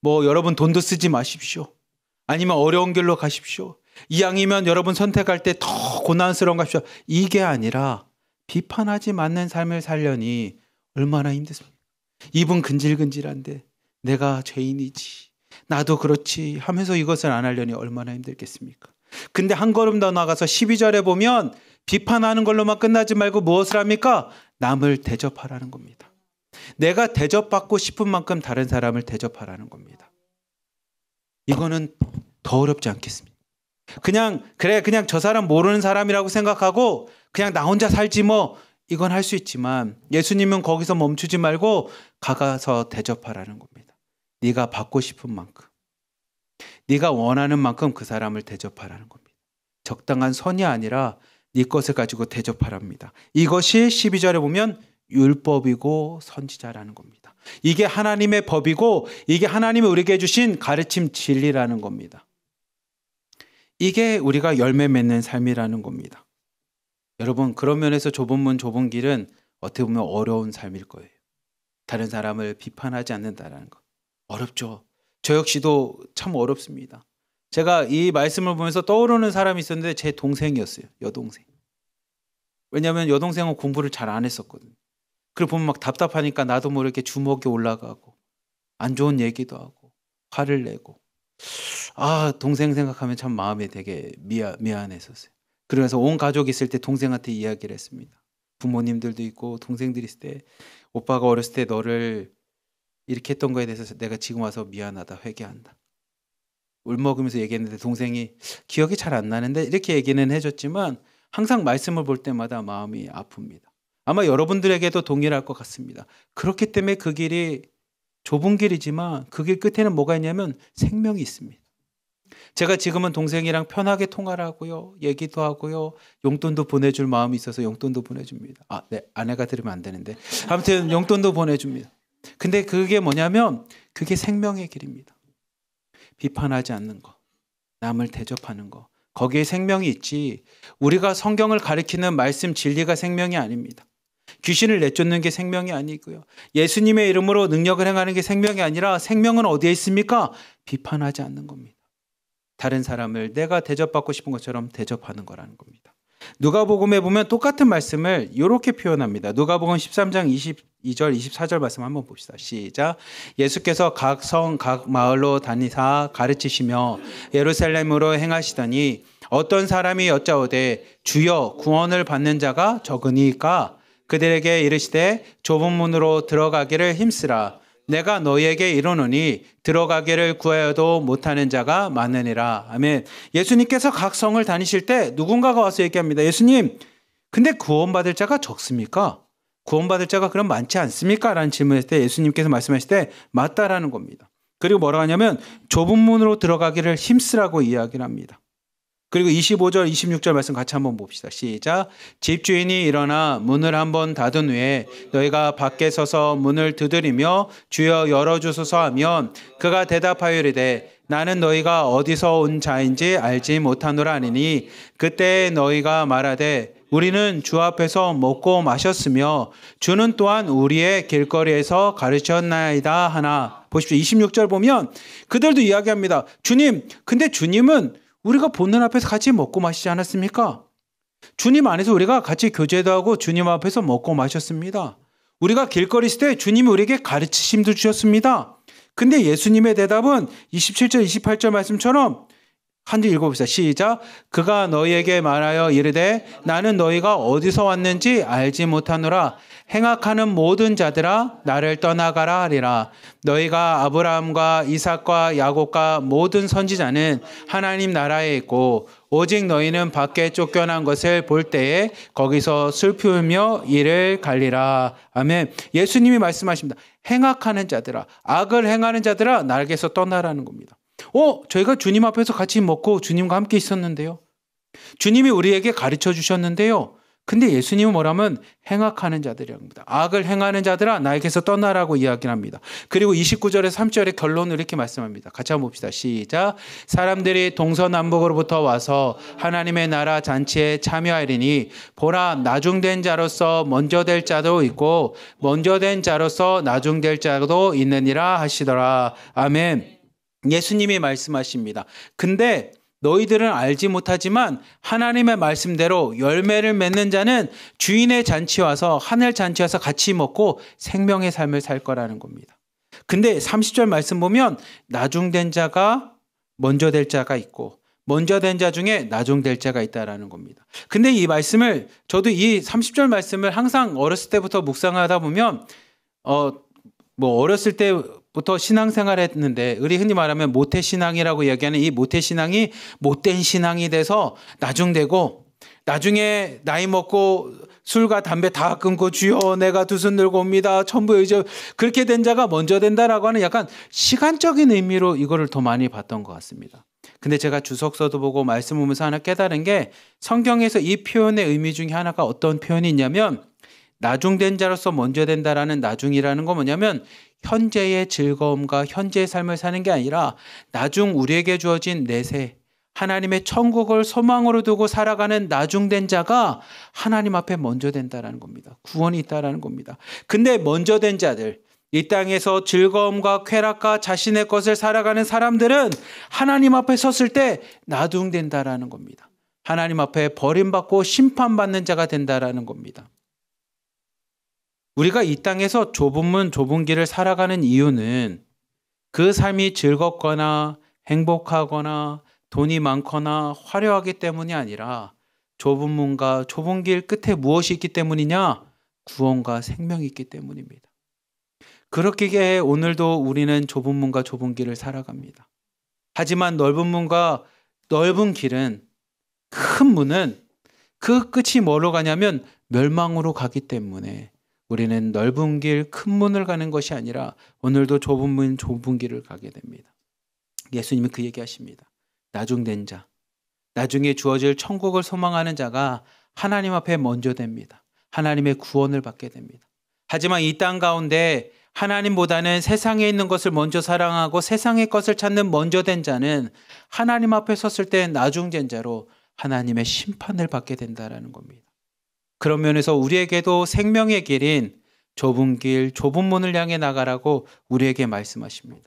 뭐 여러분 돈도 쓰지 마십시오. 아니면 어려운 길로 가십시오. 이왕이면 여러분 선택할 때 더 고난스러운 거 하십시오. 이게 아니라 비판하지 않는 삶을 살려니 얼마나 힘드십니까? 입은 근질근질한데 내가 죄인이지, 나도 그렇지 하면서 이것을 안 하려니 얼마나 힘들겠습니까? 근데 한 걸음 더 나가서 12절에 보면 비판하는 걸로만 끝나지 말고 무엇을 합니까? 남을 대접하라는 겁니다. 내가 대접받고 싶은 만큼 다른 사람을 대접하라는 겁니다. 이거는 더 어렵지 않겠습니까? 그냥 저 사람 모르는 사람이라고 생각하고 그냥 나 혼자 살지 뭐, 이건 할 수 있지만 예수님은 거기서 멈추지 말고 가서 대접하라는 겁니다. 네가 받고 싶은 만큼, 네가 원하는 만큼 그 사람을 대접하라는 겁니다. 적당한 선이 아니라 네 것을 가지고 대접하랍니다. 이것이 12절에 보면 율법이고 선지자라는 겁니다. 이게 하나님의 법이고 이게 하나님이 우리에게 주신 가르침 진리라는 겁니다. 이게 우리가 열매 맺는 삶이라는 겁니다. 여러분, 그런 면에서 좁은 문 좁은 길은 어떻게 보면 어려운 삶일 거예요. 다른 사람을 비판하지 않는다는 것. 어렵죠. 저 역시도 참 어렵습니다. 제가 이 말씀을 보면서 떠오르는 사람이 있었는데 제 동생이었어요. 여동생. 왜냐하면 여동생은 공부를 잘 안 했었거든요. 그걸 보면 막 답답하니까 나도 모르게 주먹이 올라가고 안 좋은 얘기도 하고 화를 내고, 동생 생각하면 참 마음이 되게 미안했었어요. 그래서 온 가족이 있을 때 동생한테 이야기를 했습니다. 부모님들도 있고 동생들이 있을 때, 오빠가 어렸을 때 너를 이렇게 했던 거에 대해서 내가 지금 와서 미안하다, 회개한다. 울먹으면서 얘기했는데 동생이 기억이 잘 안 나는데 이렇게 얘기는 해줬지만 항상 말씀을 볼 때마다 마음이 아픕니다. 아마 여러분들에게도 동일할 것 같습니다. 그렇기 때문에 그 길이 좁은 길이지만 그 길 끝에는 뭐가 있냐면 생명이 있습니다. 제가 지금은 동생이랑 편하게 통화를 하고요. 얘기도 하고요. 용돈도 보내줄 마음이 있어서 용돈도 보내줍니다. 네, 아내가 들으면 안 되는데. 아무튼 용돈도 보내줍니다. 근데 그게 뭐냐면 그게 생명의 길입니다. 비판하지 않는 거, 남을 대접하는 거, 거기에 생명이 있지, 우리가 성경을 가리키는 말씀 진리가 생명이 아닙니다. 귀신을 내쫓는 게 생명이 아니고요. 예수님의 이름으로 능력을 행하는 게 생명이 아니라 생명은 어디에 있습니까? 비판하지 않는 겁니다. 다른 사람을 내가 대접받고 싶은 것처럼 대접하는 거라는 겁니다. 누가복음에 보면 똑같은 말씀을 이렇게 표현합니다. 누가복음 13장 22절 24절 말씀 한번 봅시다. 시작. 예수께서 각 성 각 마을로 다니사 가르치시며 예루살렘으로 행하시더니 어떤 사람이 여짜오되 주여 구원을 받는 자가 적으니까 그들에게 이르시되 좁은 문으로 들어가기를 힘쓰라. 내가 너희에게 이르노니 들어가기를 구하여도 못하는 자가 많으니라. 아멘. 예수님께서 각 성을 다니실 때 누군가가 와서 얘기합니다. 예수님, 근데 구원받을 자가 적습니까? 구원받을 자가 그럼 많지 않습니까? 라는 질문했을 때 예수님께서 말씀하실 때 맞다라는 겁니다. 그리고 뭐라고 하냐면 좁은 문으로 들어가기를 힘쓰라고 이야기를 합니다. 그리고 25절, 26절 말씀 같이 한번 봅시다. 시작. 집주인이 일어나 문을 한번 닫은 후에 너희가 밖에 서서 문을 두드리며 주여 열어주소서 하면 그가 대답하여 이르되 나는 너희가 어디서 온 자인지 알지 못하노라 하니니 그때 너희가 말하되 우리는 주 앞에서 먹고 마셨으며 주는 또한 우리의 길거리에서 가르쳤나이다 하나. 보십시오. 26절 보면 그들도 이야기합니다. 주님, 근데 주님은 우리가 보는 앞에서 같이 먹고 마시지 않았습니까? 주님 안에서 우리가 같이 교제도 하고 주님 앞에서 먹고 마셨습니다. 우리가 길거리 있을 때 주님이 우리에게 가르치심도 주셨습니다. 근데 예수님의 대답은 27절, 28절 말씀처럼 한 줄 읽어봅시다. 시작. 그가 너희에게 말하여 이르되 나는 너희가 어디서 왔는지 알지 못하노라. 행악하는 모든 자들아 나를 떠나가라 하리라. 너희가 아브라함과 이삭과 야곱과 모든 선지자는 하나님 나라에 있고 오직 너희는 밖에 쫓겨난 것을 볼 때에 거기서 슬피 울며 이를 갈리라. 아멘. 예수님이 말씀하십니다. 행악하는 자들아, 악을 행하는 자들아 나에게서 떠나라는 겁니다. 저희가 주님 앞에서 같이 먹고 주님과 함께 있었는데요. 주님이 우리에게 가르쳐 주셨는데요. 근데 예수님은 뭐라면 행악하는 자들이랍니다. 악을 행하는 자들아 나에게서 떠나라고 이야기를 합니다. 그리고 29절에 3절의 결론을 이렇게 말씀합니다. 같이 한번 봅시다. 시작. 사람들이 동서남북으로부터 와서 하나님의 나라 잔치에 참여하리니 보라 나중된 자로서 먼저 될 자도 있고 먼저 된 자로서 나중될 자도 있느니라 하시더라. 아멘. 예수님이 말씀하십니다. 근데 너희들은 알지 못하지만 하나님의 말씀대로 열매를 맺는 자는 주인의 잔치 와서 하늘 잔치 와서 같이 먹고 생명의 삶을 살 거라는 겁니다. 근데 30절 말씀 보면 나중된 자가 먼저 될 자가 있고 먼저 된 자 중에 나중될 자가 있다라는 겁니다. 근데 이 말씀을 저도 이 30절 말씀을 항상 어렸을 때부터 묵상하다 보면 어렸을 때부터 신앙생활을 했는데 우리 흔히 말하면 모태신앙이라고 이야기하는 이 모태신앙이 못된 신앙이 돼서 나중되고 나중에 나이 먹고 술과 담배 다 끊고 주여 내가 두 손 들고 옵니다. 천부 의지 그렇게 된 자가 먼저 된다라고 하는 약간 시간적인 의미로 이거를 더 많이 봤던 것 같습니다. 근데 제가 주석서도 보고 말씀 보면서 하나 깨달은 게 성경에서 이 표현의 의미 중에 하나가 어떤 표현이 있냐면 나중된 자로서 먼저 된다라는 나중이라는 건 뭐냐면 현재의 즐거움과 현재의 삶을 사는 게 아니라 나중 우리에게 주어진 내세 하나님의 천국을 소망으로 두고 살아가는 나중된 자가 하나님 앞에 먼저 된다라는 겁니다. 구원이 있다라는 겁니다. 근데 먼저 된 자들 이 땅에서 즐거움과 쾌락과 자신의 것을 살아가는 사람들은 하나님 앞에 섰을 때 나중된다라는 겁니다. 하나님 앞에 버림받고 심판받는 자가 된다라는 겁니다. 우리가 이 땅에서 좁은 문, 좁은 길을 살아가는 이유는 그 삶이 즐겁거나 행복하거나 돈이 많거나 화려하기 때문이 아니라 좁은 문과 좁은 길 끝에 무엇이 있기 때문이냐? 구원과 생명이 있기 때문입니다. 그렇기에 오늘도 우리는 좁은 문과 좁은 길을 살아갑니다. 하지만 넓은 문과 넓은 길은 큰 문은 그 끝이 뭐로 가냐면 멸망으로 가기 때문에 우리는 넓은 길, 큰 문을 가는 것이 아니라 오늘도 좁은 문, 좁은 길을 가게 됩니다. 예수님이 그 얘기하십니다. 나중된 자, 나중에 주어질 천국을 소망하는 자가 하나님 앞에 먼저 됩니다. 하나님의 구원을 받게 됩니다. 하지만 이 땅 가운데 하나님보다는 세상에 있는 것을 먼저 사랑하고 세상의 것을 찾는 먼저 된 자는 하나님 앞에 섰을 때 나중된 자로 하나님의 심판을 받게 된다는 겁니다. 그런 면에서 우리에게도 생명의 길인 좁은 길, 좁은 문을 향해 나가라고 우리에게 말씀하십니다.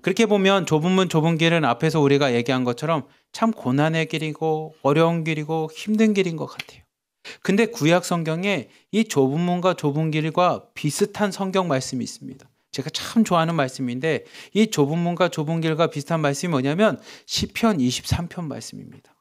그렇게 보면 좁은 문, 좁은 길은 앞에서 우리가 얘기한 것처럼 참 고난의 길이고 어려운 길이고 힘든 길인 것 같아요. 근데 구약 성경에 이 좁은 문과 좁은 길과 비슷한 성경 말씀이 있습니다. 제가 참 좋아하는 말씀인데 이 좁은 문과 좁은 길과 비슷한 말씀이 뭐냐면 시편 23편 말씀입니다.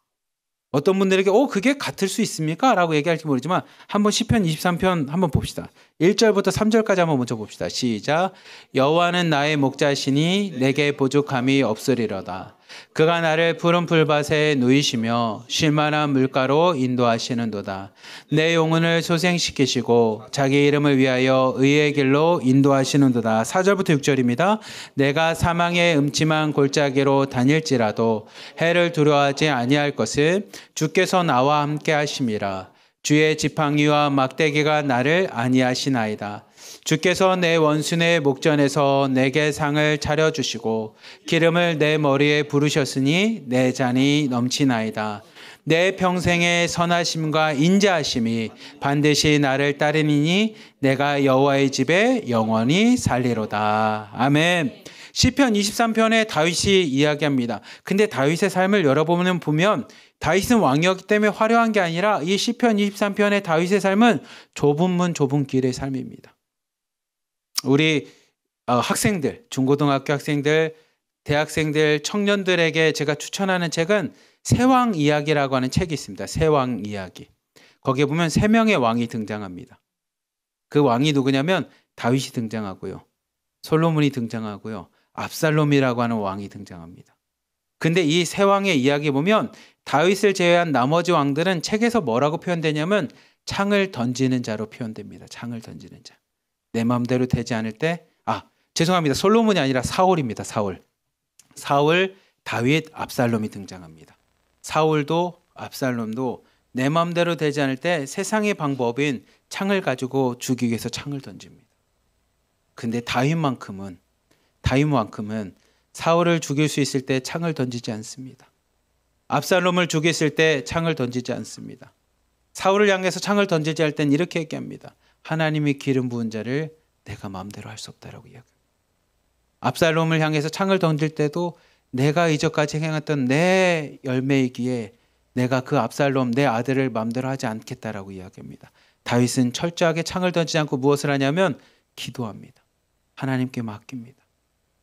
어떤 분들에게 그게 같을 수 있습니까? 라고 얘기할지 모르지만 한번 시편 23편 한번 봅시다. 1절부터 3절까지 한번 먼저 봅시다. 시작. 여호와는 나의 목자시니 내게 부족함이 없으리로다. 그가 나를 푸른 풀밭에 누이시며 쉴만한 물가로 인도하시는도다. 내 영혼을 소생시키시고 자기 이름을 위하여 의의 길로 인도하시는도다. 4절부터 6절입니다. 내가 사망의 음침한 골짜기로 다닐지라도 해를 두려워하지 아니할 것은 주께서 나와 함께 하심이라. 주의 지팡이와 막대기가 나를 안위하시나이다. 주께서 내 원수의 목전에서 내게 상을 차려주시고 기름을 내 머리에 부르셨으니 내 잔이 넘치나이다. 내 평생의 선하심과 인자하심이 반드시 나를 따르니니 내가 여호와의 집에 영원히 살리로다. 아멘. 시편 23편에 다윗이 이야기합니다. 근데 다윗의 삶을 여러분은 보면 다윗은 왕이었기 때문에 화려한 게 아니라 이 시편 23편의 다윗의 삶은 좁은 문 좁은 길의 삶입니다. 우리 학생들, 중고등학교 학생들, 대학생들, 청년들에게 제가 추천하는 책은 세왕 이야기라고 하는 책이 있습니다. 세왕 이야기. 거기에 보면 3명의 왕이 등장합니다. 그 왕이 누구냐면 다윗이 등장하고요. 솔로몬이 등장하고요. 압살롬이라고 하는 왕이 등장합니다. 근데 이 세 왕의 이야기 보면 다윗을 제외한 나머지 왕들은 책에서 뭐라고 표현되냐면 창을 던지는 자로 표현됩니다. 창을 던지는 자. 내 마음대로 되지 않을 때, 죄송합니다. 솔로몬이 아니라 사울입니다. 사울, 다윗, 압살롬이 등장합니다. 사울도 압살롬도 내 마음대로 되지 않을 때 세상의 방법인 창을 가지고 죽이기 위해서 창을 던집니다. 근데 다윗만큼은 사울을 죽일 수 있을 때 창을 던지지 않습니다. 압살롬을 죽였을 때 창을 던지지 않습니다. 사울을 향해서 창을 던지지 할 땐 이렇게 얘기합니다. 하나님이 기름 부은 자를 내가 마음대로 할 수 없다라고 이야기합니다. 압살롬을 향해서 창을 던질 때도 내가 이전까지 행했던 내 열매이기에 내가 그 압살롬 내 아들을 마음대로 하지 않겠다라고 이야기합니다. 다윗은 철저하게 창을 던지지 않고 무엇을 하냐면 기도합니다. 하나님께 맡깁니다.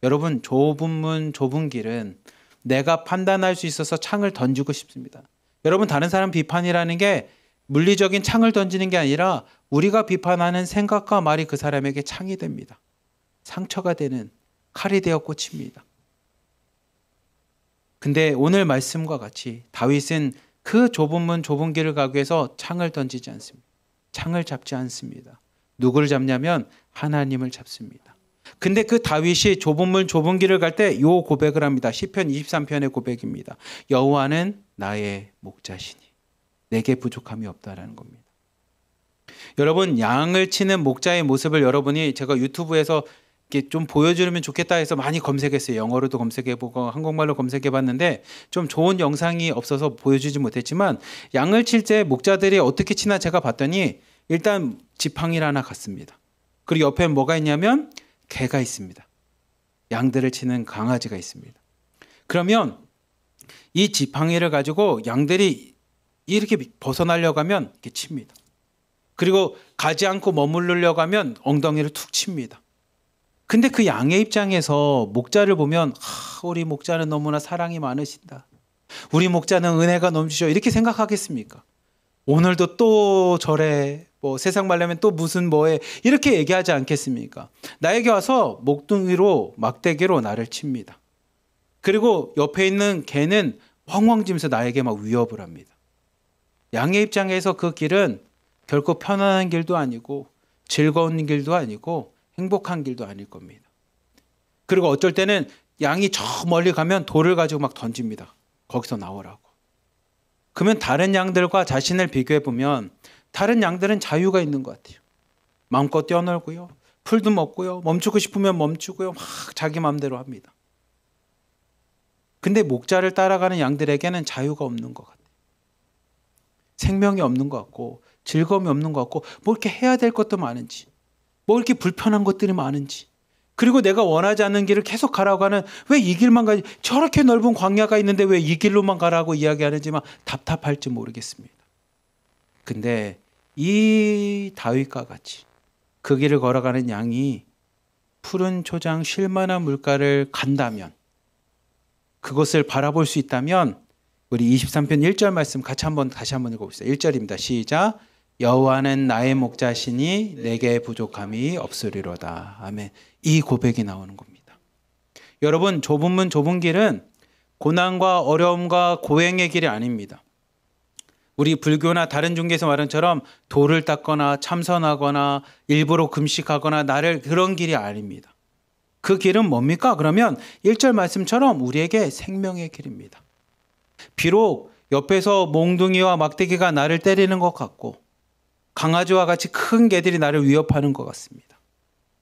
여러분, 좁은 문 좁은 길은 내가 판단할 수 있어서 창을 던지고 싶습니다. 여러분, 다른 사람 비판이라는 게 물리적인 창을 던지는 게 아니라 우리가 비판하는 생각과 말이 그 사람에게 창이 됩니다. 상처가 되는 칼이 되어 꽂힙니다. 근데 오늘 말씀과 같이 다윗은 그 좁은 문 좁은 길을 가기 위해서 창을 던지지 않습니다. 창을 잡지 않습니다. 누구를 잡냐면 하나님을 잡습니다. 근데 그 다윗이 좁은 문 좁은 길을 갈 때 요 고백을 합니다. 시편 23편의 고백입니다. 여호와는 나의 목자시니 내게 부족함이 없다라는 겁니다. 여러분, 양을 치는 목자의 모습을 여러분이 제가 유튜브에서 이렇게 좀 보여주면 좋겠다 해서 많이 검색했어요. 영어로도 검색해보고 한국말로 검색해봤는데 좀 좋은 영상이 없어서 보여주지 못했지만 양을 칠 때 목자들이 어떻게 치나 제가 봤더니 일단 지팡이를 하나 갖습니다. 그리고 옆에 뭐가 있냐면 개가 있습니다. 양들을 치는 강아지가 있습니다. 그러면 이 지팡이를 가지고 양들이 이렇게 벗어나려고 하면 이렇게 칩니다. 그리고 가지 않고 머무르려고 하면 엉덩이를 툭 칩니다. 근데 그 양의 입장에서 목자를 보면 우리 목자는 너무나 사랑이 많으신다. 우리 목자는 은혜가 넘치죠. 이렇게 생각하겠습니까? 오늘도 또 저래, 세상 말하면 또 무슨 뭐해, 이렇게 얘기하지 않겠습니까? 나에게 와서 목둥이로 막대기로 나를 칩니다. 그리고 옆에 있는 개는 엉엉 짖으면서 나에게 막 위협을 합니다. 양의 입장에서 그 길은 결코 편안한 길도 아니고 즐거운 길도 아니고 행복한 길도 아닐 겁니다. 그리고 어쩔 때는 양이 저 멀리 가면 돌을 가지고 막 던집니다. 거기서 나오라고. 그러면 다른 양들과 자신을 비교해 보면 다른 양들은 자유가 있는 것 같아요. 마음껏 뛰어놀고요. 풀도 먹고요. 멈추고 싶으면 멈추고요. 막 자기 마음대로 합니다. 근데 목자를 따라가는 양들에게는 자유가 없는 것 같아요. 생명이 없는 것 같고 즐거움이 없는 것 같고 뭐 이렇게 해야 될 것도 많은지 뭐 이렇게 불편한 것들이 많은지 그리고 내가 원하지 않는 길을 계속 가라고 하는 왜 이 길만 가지 저렇게 넓은 광야가 있는데 왜 이 길로만 가라고 이야기하는지만 답답할지 모르겠습니다. 근데 이 다윗과 같이 그 길을 걸어가는 양이 푸른 초장 쉴만한 물가를 간다면 그것을 바라볼 수 있다면 우리 23편 1절 말씀 다시 한번 읽어봅시다. 1절입니다. 시작. 여호와는 나의 목자시니 내게 부족함이 없으리로다. 아멘. 이 고백이 나오는 겁니다. 여러분, 좁은 문 좁은 길은 고난과 어려움과 고행의 길이 아닙니다. 우리 불교나 다른 종교에서 말한 것처럼 돌을 닦거나 참선하거나 일부러 금식하거나 나를 그런 길이 아닙니다. 그 길은 뭡니까? 그러면 1절 말씀처럼 우리에게 생명의 길입니다. 비록 옆에서 몽둥이와 막대기가 나를 때리는 것 같고 강아지와 같이 큰 개들이 나를 위협하는 것 같습니다.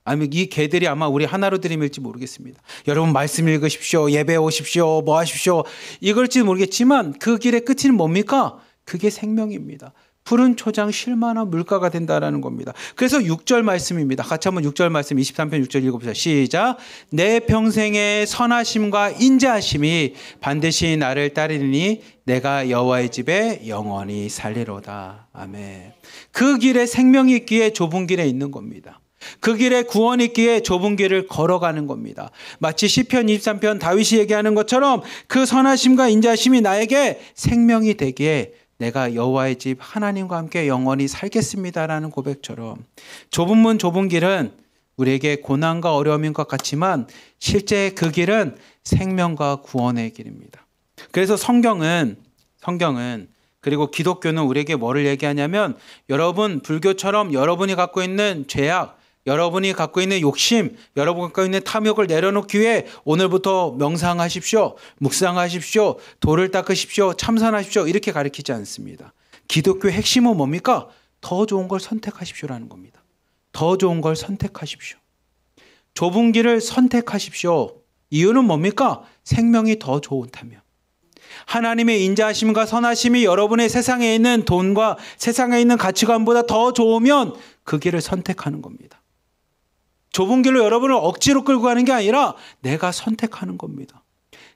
아니면 이 개들이 아마 우리 하나로 들이밀지 모르겠습니다. 여러분 말씀 읽으십시오. 예배 오십시오. 뭐 하십시오. 이걸지 모르겠지만 그 길의 끝은 뭡니까? 그게 생명입니다. 푸른 초장 쉴만한 물가가 된다라는 겁니다. 그래서 6절 말씀입니다. 같이 한번 6절 말씀 23편 6절 읽어보세요. 시작. 내 평생의 선하심과 인자하심이 반드시 나를 따르니 내가 여호와의 집에 영원히 살리로다. 아멘. 그 길에 생명이 있기에 좁은 길에 있는 겁니다. 그 길에 구원이 있기에 좁은 길을 걸어가는 겁니다. 마치 시편 23편 다윗이 얘기하는 것처럼 그 선하심과 인자하심이 나에게 생명이 되기에 내가 여호와의 집 하나님과 함께 영원히 살겠습니다라는 고백처럼 좁은 문 좁은 길은 우리에게 고난과 어려움인 것 같지만 실제 그 길은 생명과 구원의 길입니다. 그래서 성경은 그리고 기독교는 우리에게 뭐를 얘기하냐면 여러분 불교처럼 여러분이 갖고 있는 죄악, 여러분이 갖고 있는 욕심, 여러분이 갖고 있는 탐욕을 내려놓기 위해 오늘부터 명상하십시오. 묵상하십시오. 돌을 닦으십시오. 참선하십시오. 이렇게 가르치지 않습니다. 기독교의 핵심은 뭡니까? 더 좋은 걸 선택하십시오라는 겁니다. 더 좋은 걸 선택하십시오. 좁은 길을 선택하십시오. 이유는 뭡니까? 생명이 더 좋다면. 하나님의 인자하심과 선하심이 여러분의 세상에 있는 돈과 세상에 있는 가치관보다 더 좋으면 그 길을 선택하는 겁니다. 좁은 길로 여러분을 억지로 끌고 가는 게 아니라 내가 선택하는 겁니다.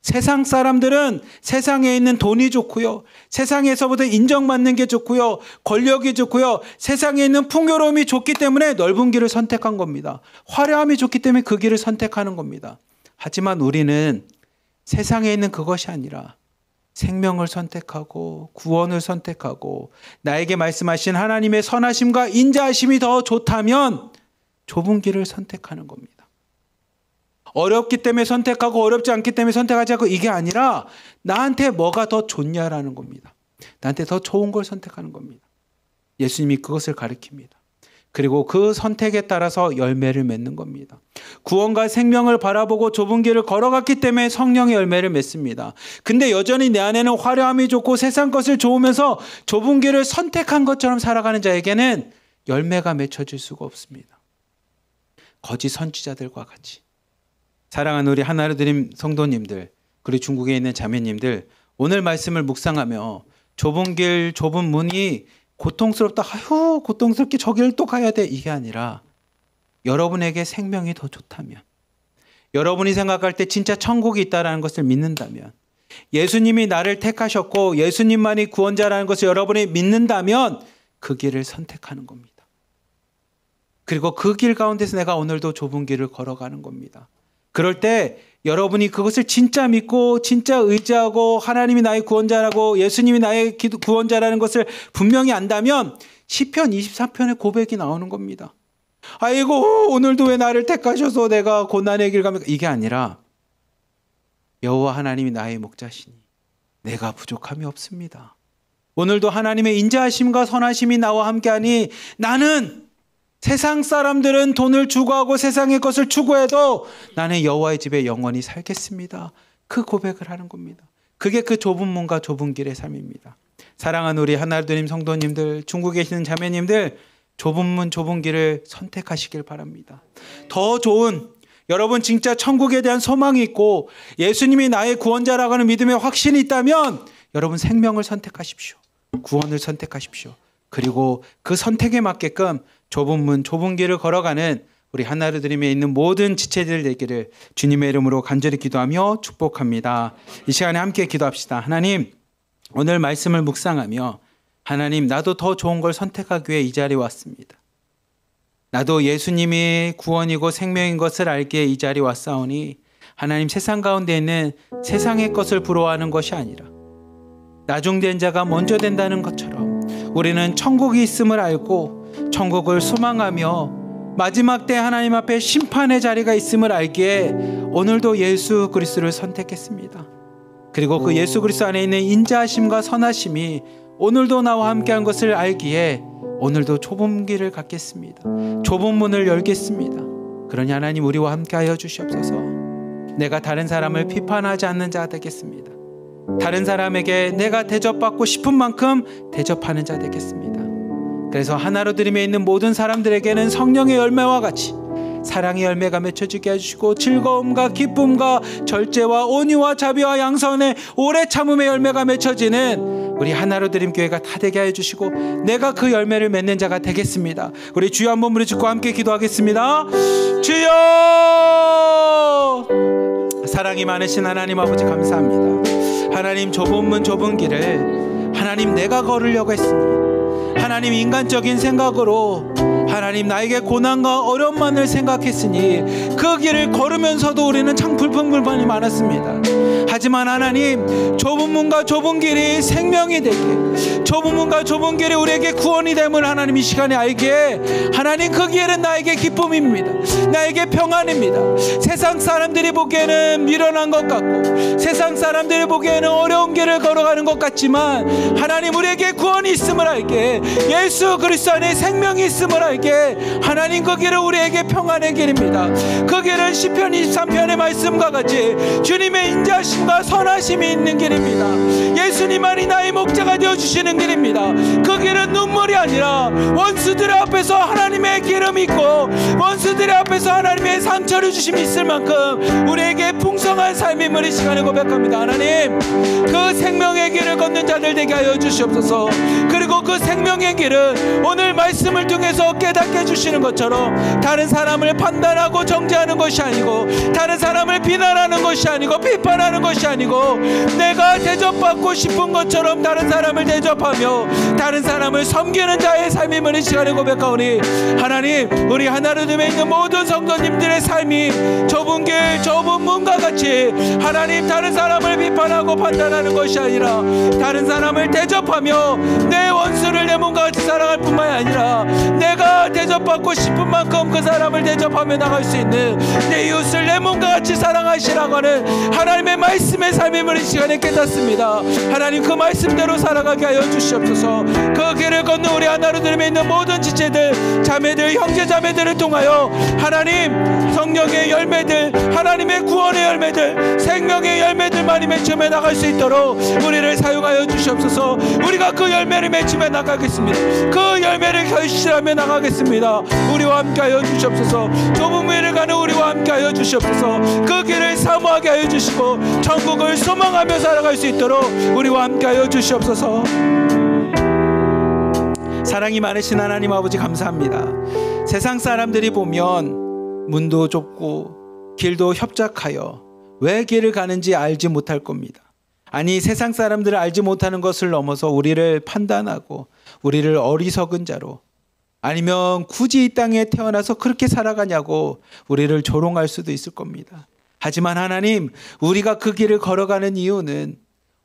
세상 사람들은 세상에 있는 돈이 좋고요. 세상에서부터 인정받는 게 좋고요. 권력이 좋고요. 세상에 있는 풍요로움이 좋기 때문에 넓은 길을 선택한 겁니다. 화려함이 좋기 때문에 그 길을 선택하는 겁니다. 하지만 우리는 세상에 있는 그것이 아니라 생명을 선택하고 구원을 선택하고 나에게 말씀하신 하나님의 선하심과 인자하심이 더 좋다면 좁은 길을 선택하는 겁니다. 어렵기 때문에 선택하고 어렵지 않기 때문에 선택하지 않고 이게 아니라 나한테 뭐가 더 좋냐라는 겁니다. 나한테 더 좋은 걸 선택하는 겁니다. 예수님이 그것을 가르칩니다. 그리고 그 선택에 따라서 열매를 맺는 겁니다. 구원과 생명을 바라보고 좁은 길을 걸어갔기 때문에 성령의 열매를 맺습니다. 근데 여전히 내 안에는 화려함이 좋고 세상 것을 좋으면서 좁은 길을 선택한 것처럼 살아가는 자에게는 열매가 맺혀질 수가 없습니다. 거짓 선지자들과 같이. 사랑하는 우리 하나로드림 성도님들, 그리고 중국에 있는 자매님들, 오늘 말씀을 묵상하며 좁은 길, 좁은 문이 고통스럽다. 아휴, 고통스럽게 저 길을 또 가야 돼. 이게 아니라 여러분에게 생명이 더 좋다면, 여러분이 생각할 때 진짜 천국이 있다는 것을 믿는다면, 예수님이 나를 택하셨고 예수님만이 구원자라는 것을 여러분이 믿는다면 그 길을 선택하는 겁니다. 그리고 그 길 가운데서 내가 오늘도 좁은 길을 걸어가는 겁니다. 그럴 때 여러분이 그것을 진짜 믿고 진짜 의지하고 하나님이 나의 구원자라고 예수님이 나의 구원자라는 것을 분명히 안다면 시편 23편의 고백이 나오는 겁니다. 아이고 오늘도 왜 나를 택하셔서 내가 고난의 길 가면, 이게 아니라 여호와 하나님이 나의 목자시니 내가 부족함이 없습니다. 오늘도 하나님의 인자하심과 선하심이 나와 함께하니 나는 세상 사람들은 돈을 추구하고 세상의 것을 추구해도 나는 여호와의 집에 영원히 살겠습니다. 그 고백을 하는 겁니다. 그게 그 좁은 문과 좁은 길의 삶입니다. 사랑하는 우리 하나로드림 성도님들, 중국에 계시는 자매님들, 좁은 문 좁은 길을 선택하시길 바랍니다. 더 좋은, 여러분 진짜 천국에 대한 소망이 있고 예수님이 나의 구원자라고 하는 믿음의 확신이 있다면 여러분 생명을 선택하십시오. 구원을 선택하십시오. 그리고 그 선택에 맞게끔 좁은 문 좁은 길을 걸어가는 우리 하나로드림에 있는 모든 지체들 되기를 주님의 이름으로 간절히 기도하며 축복합니다. 이 시간에 함께 기도합시다. 하나님, 오늘 말씀을 묵상하며 하나님, 나도 더 좋은 걸 선택하기 위해 이 자리에 왔습니다. 나도 예수님이 구원이고 생명인 것을 알기에 이 자리에 왔사오니 하나님, 세상 가운데 있는 세상의 것을 부러워하는 것이 아니라 나중된 자가 먼저 된다는 것처럼 우리는 천국이 있음을 알고 천국을 소망하며 마지막 때 하나님 앞에 심판의 자리가 있음을 알기에 오늘도 예수 그리스도를 선택했습니다. 그리고 그 예수 그리스도 안에 있는 인자하심과 선하심이 오늘도 나와 함께한 것을 알기에 오늘도 좁은 길을 갖겠습니다. 좁은 문을 열겠습니다. 그러니 하나님 우리와 함께하여 주시옵소서. 내가 다른 사람을 비판하지 않는 자가 되겠습니다. 다른 사람에게 내가 대접받고 싶은 만큼 대접하는 자 되겠습니다. 그래서 하나로 드림에 있는 모든 사람들에게는 성령의 열매와 같이 사랑의 열매가 맺혀지게 해주시고 즐거움과 기쁨과 절제와 온유와 자비와 양선의 오래 참음의 열매가 맺혀지는 우리 하나로 드림 교회가 다 되게 해주시고 내가 그 열매를 맺는 자가 되겠습니다. 우리 주여 한번 부르짖고 함께 기도하겠습니다. 주여! 사랑이 많으신 하나님 아버지 감사합니다. 하나님 좁은 문 좁은 길을 하나님 내가 걸으려고 했으니 하나님 인간적인 생각으로 하나님 나에게 고난과 어려움만을 생각했으니 그 길을 걸으면서도 우리는 참 불평불만이 많았습니다. 하지만 하나님 좁은 문과 좁은 길이 생명이 되게 좁은 문과 좁은 길이 우리에게 구원이 됨을 하나님 이 시간에 알기에 하나님 그 길은 나에게 기쁨입니다. 나에게 평안입니다. 세상 사람들이 보기에는 미련한 것 같고 세상 사람들이 보기에는 어려운 길을 걸어가는 것 같지만 하나님 우리에게 구원이 있음을 알게 예수 그리스도 안에 생명이 있음을 알게 하나님 그 길은 우리에게 평안의 길입니다. 그 길은 시편 23편의 말씀과 같이 주님의 인자하심과 선하심이 있는 길입니다. 예수님만이 나의 목자가 되어주시는 길입니다. 그 길은 눈물이 아니라 원수들 앞에서 하나님의 기름이 있고 원수들 앞에서 하나님의 상처를 주심이 있을 만큼 우리에게 풍성한 삶임을 이 시간에 고백합니다. 하나님 그 생명의 길을 걷는 자들 되게 하여 주시옵소서. 그리고 그 생명의 길은 오늘 말씀을 통해서 깨닫게 해주시는 것처럼 다른 사람을 판단하고 정죄하는 것이 아니고 다른 사람을 비난하는 것이 아니고 비판하는 것이 아니고 내가 대접받고 싶은 것처럼 다른 사람을 대접하며 다른 사람을 섬기는 자의 삶임을 이 시간에 고백하오니 하나님 우리 하나로됨에 있는 모든 성도님들의 삶이 좁은 길 좁은 문과 같이 하나님 다른 사람을 비판하고 판단하는 것이 아니라 다른 사람을 대접하며 내 원수를 내 몸과 같이 사랑할 뿐만이 아니라 내가 대접받고 싶은 만큼 그 사람을 대접하며 나갈 수 있는 내 이웃을 내 몸과 같이 사랑하시라고 하는 하나님의 말씀의 삶임을 이 시간에 깨닫습니다. 하나님 그 말씀대로 살아가게 하여 주시옵소서. 그 길을 걷는 우리 하나로 드림에 있는 모든 지체들 자매들 형제 자매들을 통하여 하나님 성령의 열매들 하나님의 구원의 열매들 생명의 열매들만이 맺히며 나갈 수 있도록 우리를 사용하여 주시옵소서. 우리가 그 열매를 맺히며 나가겠습니다. 그 열매를 결실하며 나가겠습니다. 우리와 함께하여 주시옵소서. 좁은 길을 가는 우리와 함께하여 주시옵소서. 그 길을 사모하게 하여 주시고 천국을 소망하며 살아갈 수 있도록 우리와 함께하여 주시옵소서. 사랑이 많으신 하나님 아버지 감사합니다. 세상 사람들이 보면 문도 좁고 길도 협착하여 왜 길을 가는지 알지 못할 겁니다. 아니 세상 사람들을 알지 못하는 것을 넘어서 우리를 판단하고 우리를 어리석은 자로 아니면 굳이 이 땅에 태어나서 그렇게 살아가냐고 우리를 조롱할 수도 있을 겁니다. 하지만 하나님 우리가 그 길을 걸어가는 이유는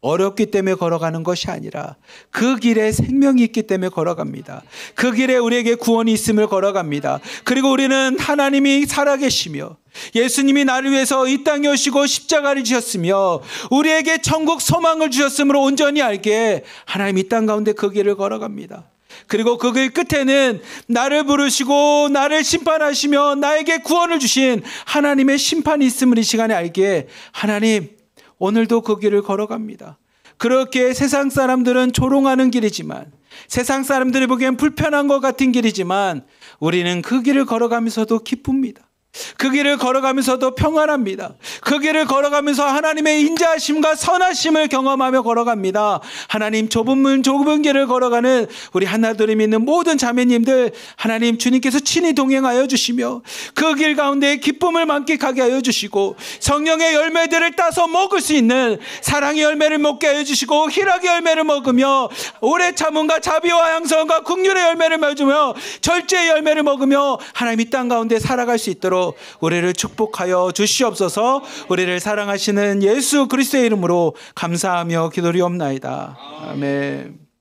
어렵기 때문에 걸어가는 것이 아니라 그 길에 생명이 있기 때문에 걸어갑니다. 그 길에 우리에게 구원이 있음을 걸어갑니다. 그리고 우리는 하나님이 살아계시며 예수님이 나를 위해서 이 땅에 오시고 십자가를 지셨으며 우리에게 천국 소망을 주셨으므로 온전히 알게 하나님 이 땅 가운데 그 길을 걸어갑니다. 그리고 그 길 끝에는 나를 부르시고 나를 심판하시며 나에게 구원을 주신 하나님의 심판이 있음을 이 시간에 알기에 하나님 오늘도 그 길을 걸어갑니다. 그렇게 세상 사람들은 조롱하는 길이지만 세상 사람들이 보기엔 불편한 것 같은 길이지만 우리는 그 길을 걸어가면서도 기쁩니다. 그 길을 걸어가면서도 평안합니다. 그 길을 걸어가면서 하나님의 인자하심과 선하심을 경험하며 걸어갑니다. 하나님 좁은 문 좁은 길을 걸어가는 우리 하나둘이 믿는 모든 자매님들 하나님 주님께서 친히 동행하여 주시며 그 길 가운데 기쁨을 만끽하게 하여 주시고 성령의 열매들을 따서 먹을 수 있는 사랑의 열매를 먹게 하여 주시고 희락의 열매를 먹으며 오래 참음과 자비와 양선과 긍휼의 열매를 맺으며 절제의 열매를 먹으며 하나님 이 땅 가운데 살아갈 수 있도록 우리를 축복하여 주시옵소서. 우리를 사랑하시는 예수 그리스도의 이름으로 감사하며 기도리옵나이다. 아멘.